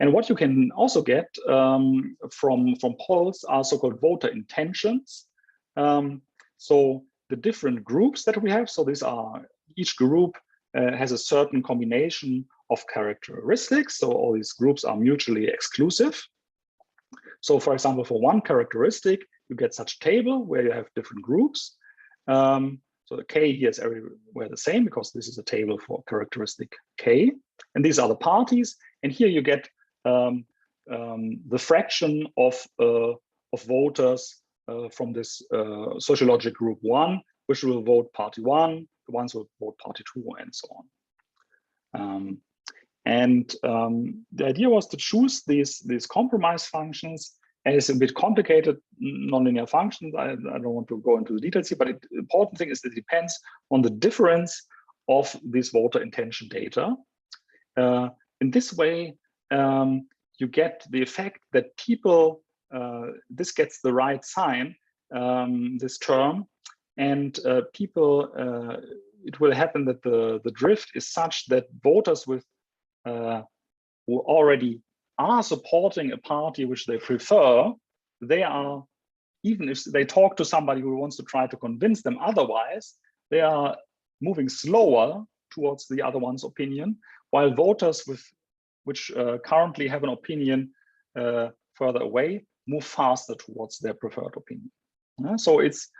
And what you can also get from polls are so-called voter intentions. So the different groups that we have, so these are, each group has a certain combination of characteristics. So all these groups are mutually exclusive. So for example, for one characteristic, you get such a table where you have different groups. So the K here is everywhere the same because this is a table for characteristic K. And these are the parties. And here you get the fraction of voters from this sociologic group 1, which will vote party 1, the ones who vote party 2, and so on. The idea was to choose these compromise functions. And it's a bit complicated, nonlinear functions. I don't want to go into the details here, but the important thing is that it depends on the difference of this voter intention data. In this way, you get the effect that people, this gets the right sign, this term, and people, it will happen that the drift is such that voters with who already are supporting a party which they prefer, they are, even if they talk to somebody who wants to try to convince them otherwise, they are moving slower towards the other one's opinion, while voters which currently have an opinion further away move faster towards their preferred opinion. So it's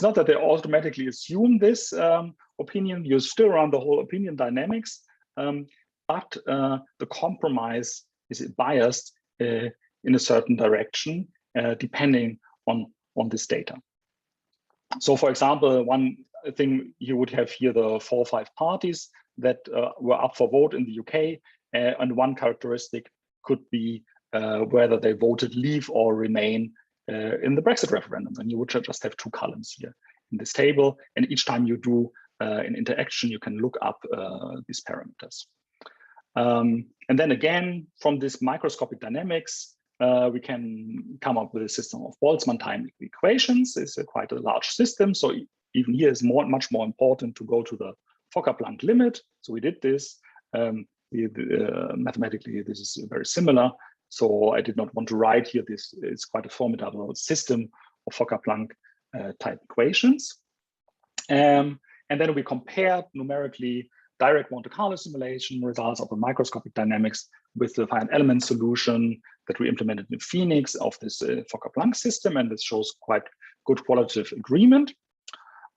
not that they automatically assume this opinion. You still run the whole opinion dynamics, but the compromise is biased in a certain direction, depending on this data. So, for example, one thing you would have here the 4 or 5 parties that were up for vote in the UK, and one characteristic could be whether they voted leave or remain in the Brexit referendum. And you would just have 2 columns here in this table, and each time you do an interaction, you can look up these parameters. And then again, from this microscopic dynamics, we can come up with a system of Boltzmann time equations. It's quite a large system, so even here is much more important to go to the Fokker-Planck limit. So we did this. Mathematically, this is very similar. So I did not want to write here this. It's quite a formidable system of Fokker-Planck type equations. And then we compared numerically direct Monte Carlo simulation results of the microscopic dynamics with the finite element solution that we implemented in Phoenix of this Fokker-Planck system, and this shows quite good qualitative agreement.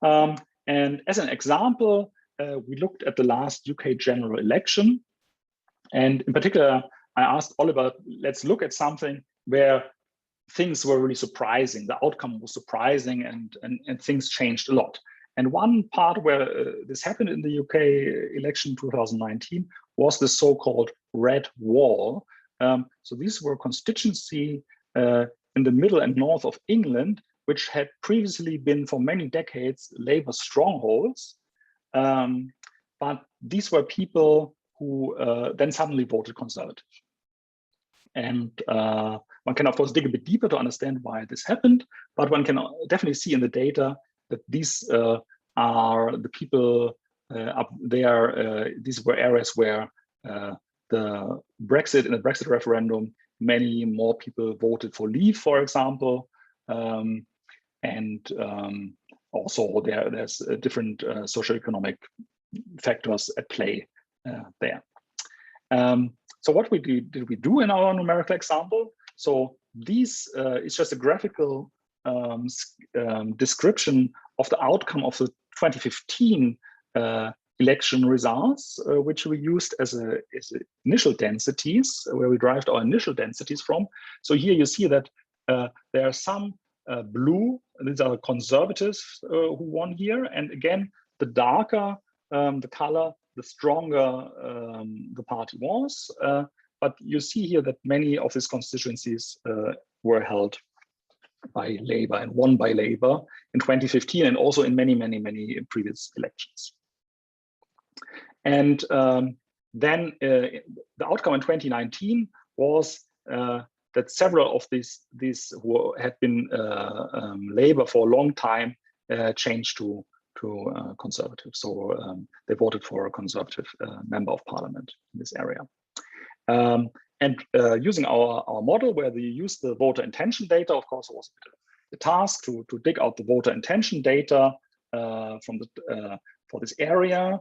And as an example, we looked at the last UK general election, and in particular, I asked Oliver, let's look at something where things were really surprising. The outcome was surprising, and things changed a lot. And one part where this happened in the UK election 2019 was the so-called red wall. So these were constituencies in the middle and north of England, which had previously been for many decades Labour strongholds. But these were people who then suddenly voted Conservative. And one can, of course, dig a bit deeper to understand why this happened, but one can definitely see in the data that these are the people up there. These were areas where in the Brexit referendum, many more people voted for leave, for example. Also there's different socioeconomic factors at play there. So what did we do in our numerical example? So this is just a graphical description of the outcome of the 2015 election results, which we used as initial densities, where we derived our initial densities from. So here you see that there are some blue, these are conservatives who won here. And again, the darker the color, the stronger the party was. But you see here that many of these constituencies were held by Labour and won by Labour in 2015, and also in many previous elections. And then the outcome in 2019 was that several of these who had been Labour for a long time changed to Conservative. So they voted for a Conservative member of parliament in this area. And using our model, where we use the voter intention data, of course, was the task to dig out the voter intention data from for this area.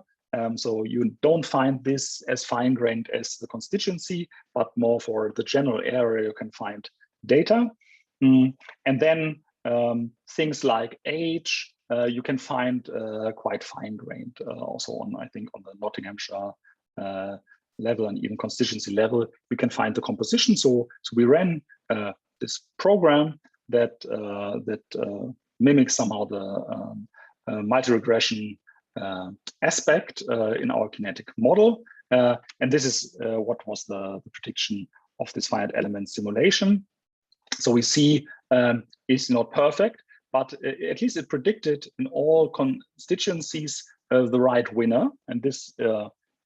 So you don't find this as fine-grained as the constituency, but more for the general area you can find data. And then things like age, you can find quite fine-grained also on, I think, on the Nottinghamshire level and even constituency level, we can find the composition. So we ran this program that mimics somehow the multi-regression aspect in our kinetic model. And this is what was the prediction of this finite element simulation. So we see it's not perfect, but at least it predicted in all constituencies the right winner. And this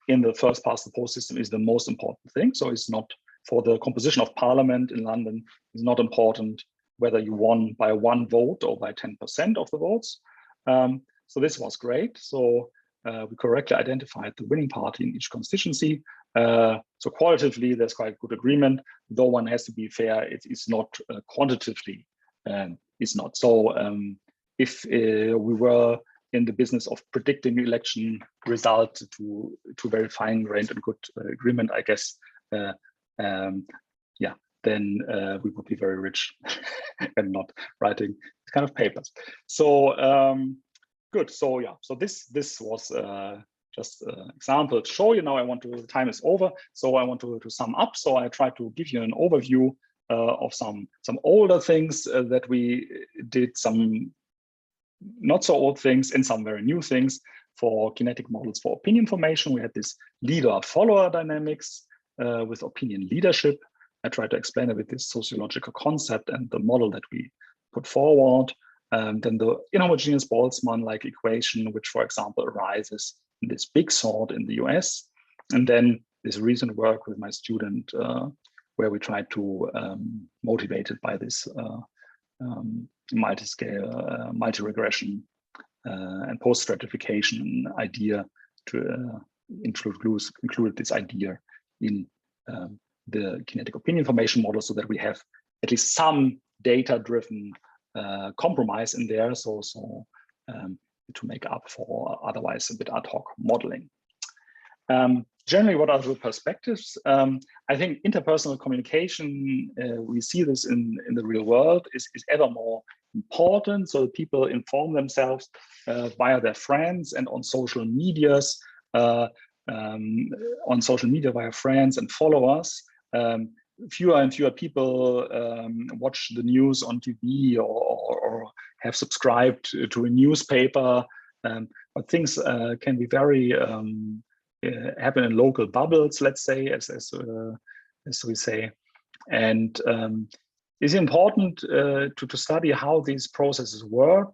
in the first past the post system is the most important thing. So it's not for the composition of parliament in London, it's not important whether you won by 1 vote or by 10% of the votes. So this was great. So we correctly identified the winning party in each constituency. So qualitatively, there's quite good agreement, though one has to be fair, it is not quantitatively, it's not. So if we were in the business of predicting election result to very fine-grained and good agreement, I guess, yeah, then we would be very rich and not writing these kind of papers. So good. So yeah, so this was just an example to show you. Now I want to, the time is over, so I want to sum up. So I try to give you an overview of some older things that we did, some not so old things, and some very new things for kinetic models for opinion formation. We had this leader-follower dynamics with opinion leadership. I try to explain it with this sociological concept and the model that we put forward. Then the inhomogeneous Boltzmann-like equation, which, for example, arises in this big sort in the US. And then this recent work with my student, where we try to motivate it by this multi-scale, multi-regression and post-stratification idea to include this idea in the kinetic opinion formation model, so that we have at least some data-driven compromise in there, so to make up for otherwise a bit ad hoc modeling. Generally, what are the perspectives? I think interpersonal communication, we see this in the real world, is ever more important. So people inform themselves via their friends and on social medias, via friends and followers. Fewer and fewer people watch the news on TV or have subscribed to a newspaper, but things can be very happen in local bubbles, let's say, as we say, and it's important to study how these processes work.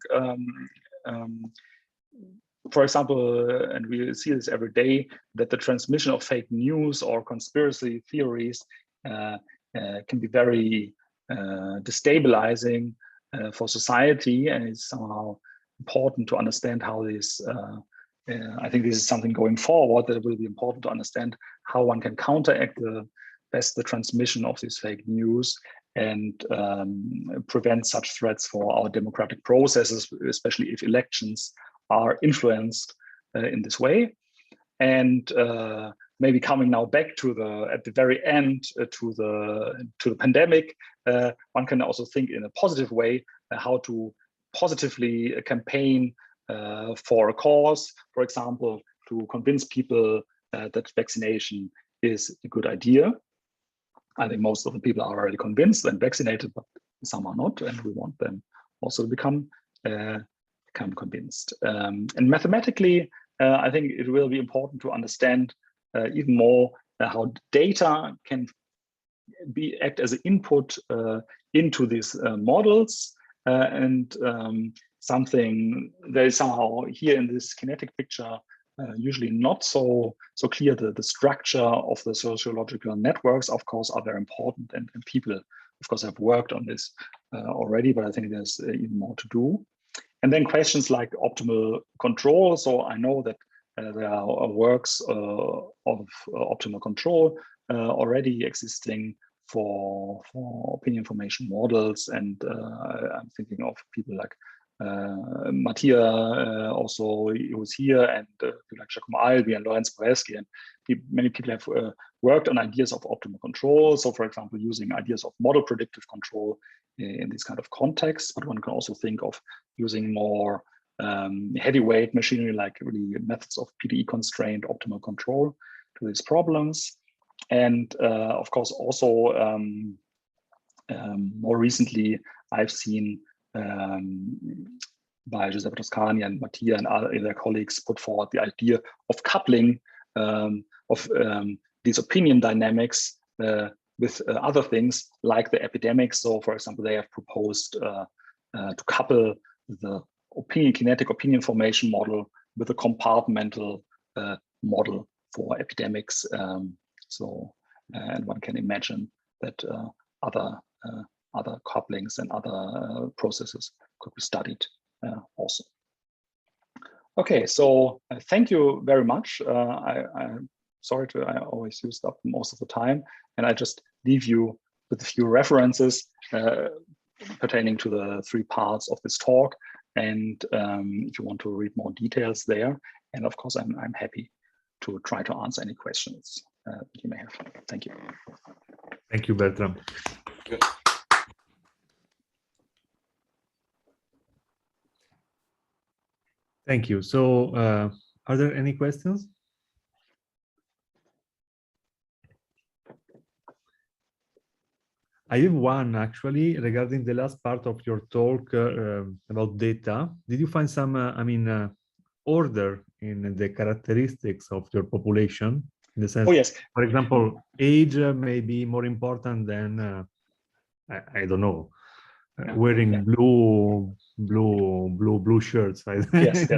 For example, and we see this every day, that the transmission of fake news or conspiracy theories can be very destabilizing for society, and it's somehow important to understand how this, I think this is something going forward that will be important to understand how one can counteract the transmission of this fake news and prevent such threats for our democratic processes, especially if elections are influenced in this way. And maybe coming now back to at the very end to the pandemic, one can also think in a positive way how to positively campaign for a cause, for example, to convince people that vaccination is a good idea. I think most of the people are already convinced and vaccinated, but some are not, and we want them also to become convinced. And mathematically, I think it will be important to understand even more how data can act as an input into these models, and something that is somehow here in this kinetic picture usually not so clear. The structure of the sociological networks, of course, are very important, and people, of course, have worked on this already, but I think there's even more to do. And then questions like optimal control. So I know that there are works of optimal control already existing for opinion formation models, and I'm thinking of people like Mattia, also who's here, and like Giacomo Albi and Lorenz Boeschi, and many people have worked on ideas of optimal control. So, for example, using ideas of model predictive control in this kind of context, but one can also think of using more heavyweight machinery, like really methods of PDE constrained optimal control, these problems. And of course, also more recently, I've seen by Giuseppe Toscani and Mattia and other their colleagues put forward the idea of coupling of these opinion dynamics with other things like the epidemics. So, for example, they have proposed to couple the kinetic opinion formation model with a compartmental model for epidemics. And one can imagine that other couplings and other processes could be studied also. Okay, so thank you very much. I'm sorry I always used up most of the time, and I just leave you with a few references pertaining to the 3 parts of this talk. And if you want to read more details there, and of course, I'm happy to try to answer any questions that you may have. Thank you. Thank you, Bertram. Good. Thank you. So, are there any questions? I have one actually regarding the last part of your talk about data. Did you find some, order in the characteristics of your population? In the sense, oh yes, for example, age may be more important than I don't know, wearing blue shirts. yes.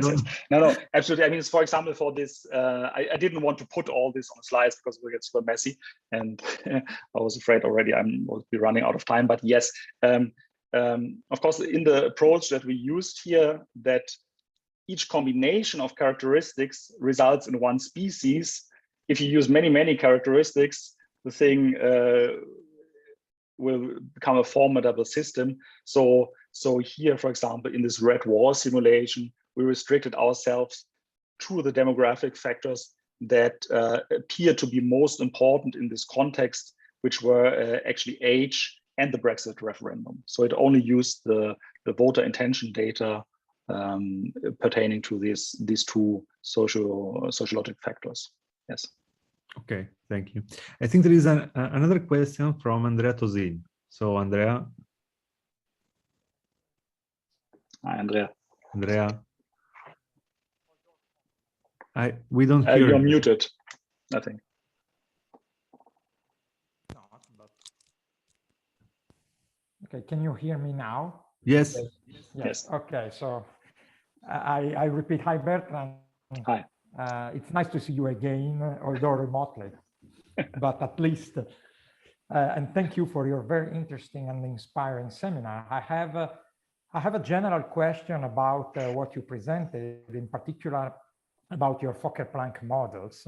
No, absolutely. I mean, for example, for this, I didn't want to put all this on the slides because it will get super messy, and I was afraid already I will be running out of time. But yes, of course, in the approach that we used here, that each combination of characteristics results in one species. If you use many characteristics, the thing will become a formidable system. So here, for example, in this red wall simulation, we restricted ourselves to the demographic factors that appear to be most important in this context, which were actually age and the Brexit referendum. So it only used the voter intention data pertaining to these 2 sociological factors. Yes. Okay, thank you. I think there is another question from Andrea Tosin. So, Andrea. Hi, Andrea. We don't hear you're you. muted, I think. Okay, can you hear me now? Yes. Yes. Okay, so I repeat, hi, Bertram. Hi. It's nice to see you again, although remotely, but at least, and thank you for your very interesting and inspiring seminar. I have a general question about what you presented, in particular about your Fokker-Planck models,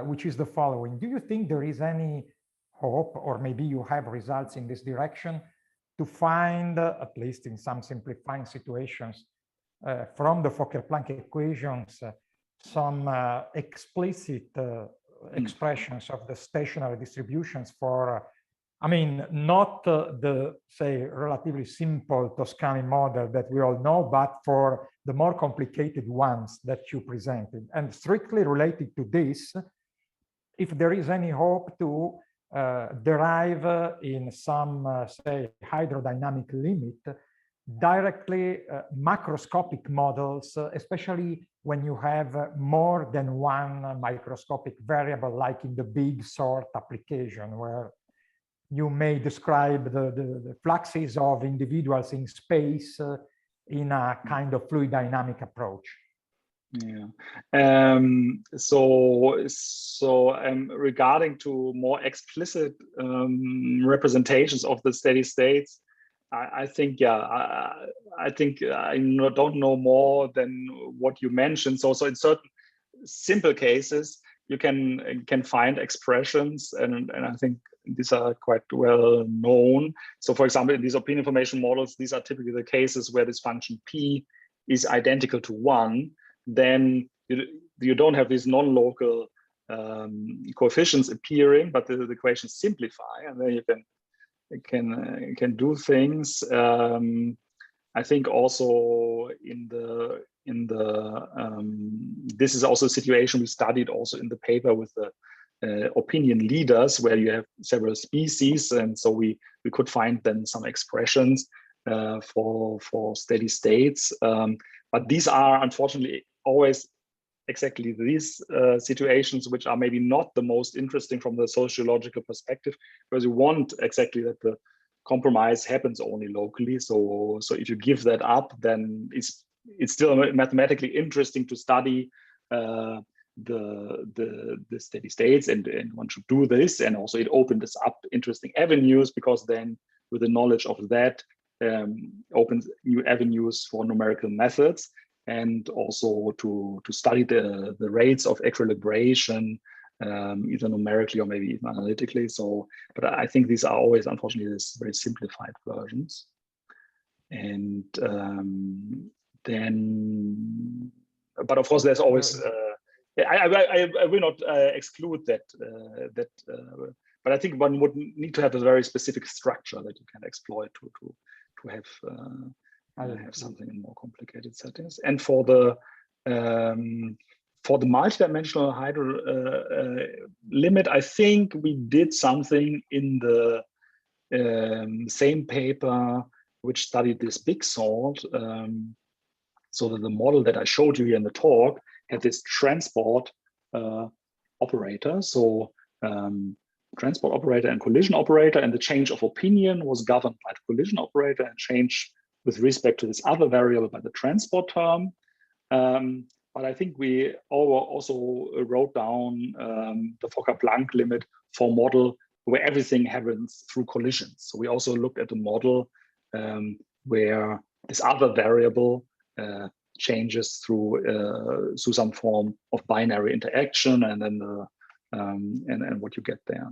which is the following. Do you think there is any hope, or maybe you have results in this direction, to find, at least in some simplifying situations, from the Fokker-Planck equations, some explicit expressions of the stationary distributions for, I mean, not the, say, relatively simple Toscani model that we all know, but for the more complicated ones that you presented. And strictly related to this, if there is any hope to derive in some, say, hydrodynamic limit, directly macroscopic models, especially when you have more than one microscopic variable, like in the big sort application, where you may describe the fluxes of individuals in space in a kind of fluid dynamic approach. Yeah. So regarding to more explicit representations of the steady states, I think, yeah, I think I don't know more than what you mentioned. So in certain simple cases, you can find expressions, and I think these are quite well known. So for example, in these opinion formation models, these are typically the cases where this function P is identical to 1. Then you don't have these non-local coefficients appearing, but the equations simplify, and then you can do things. I think also in this is also a situation we studied also in the paper with the opinion leaders, where you have several species, and so we could find then some expressions for steady states, but these are unfortunately always exactly these situations which are maybe not the most interesting from the sociological perspective, because you want exactly that the compromise happens only locally. So if you give that up, then it's still mathematically interesting to study the steady states, and one should do this. And also it opens up interesting avenues, because then with the knowledge of that opens new avenues for numerical methods, and also to study the rates of equilibration, either numerically or maybe even analytically. So, but I think these are always, unfortunately, these very simplified versions. And then, but of course, there's always. I will not exclude that. But I think one would need to have a very specific structure that you can exploit to have something in more complicated settings. And for the multidimensional hydro limit, I think we did something in the same paper which studied this big salt, so that the model that I showed you here in the talk had this transport operator. So transport operator and collision operator, and the change of opinion was governed by the collision operator, and change with respect to this other variable by the transport term. But I think we also wrote down the Fokker-Planck limit for model where everything happens through collisions. So we also looked at the model where this other variable changes through some form of binary interaction, and then and what you get there.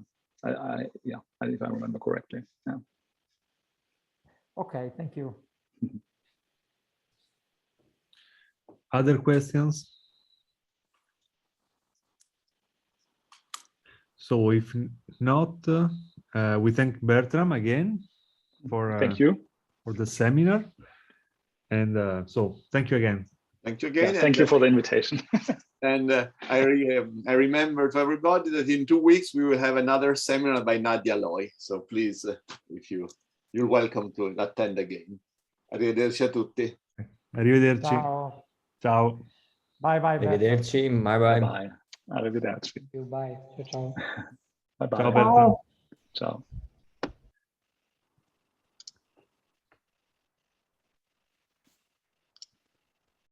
Yeah, if I remember correctly. Yeah. Okay, thank you. Other questions? So if not, we thank Bertram again for thank you for the seminar, and so thank you again. Thank you again. Yeah, thank you for the invitation. And I remember to everybody that in 2 weeks we will have another seminar by Nadia Loi. So please, if you're welcome to attend again. Arrivederci a tutti. Arrivederci. Ciao. Ciao. Bye bye. Arrivederci. Bye bye. Bye. Arrivederci. Bye. Ciao. Bye bye. Ciao Bertram. Ciao.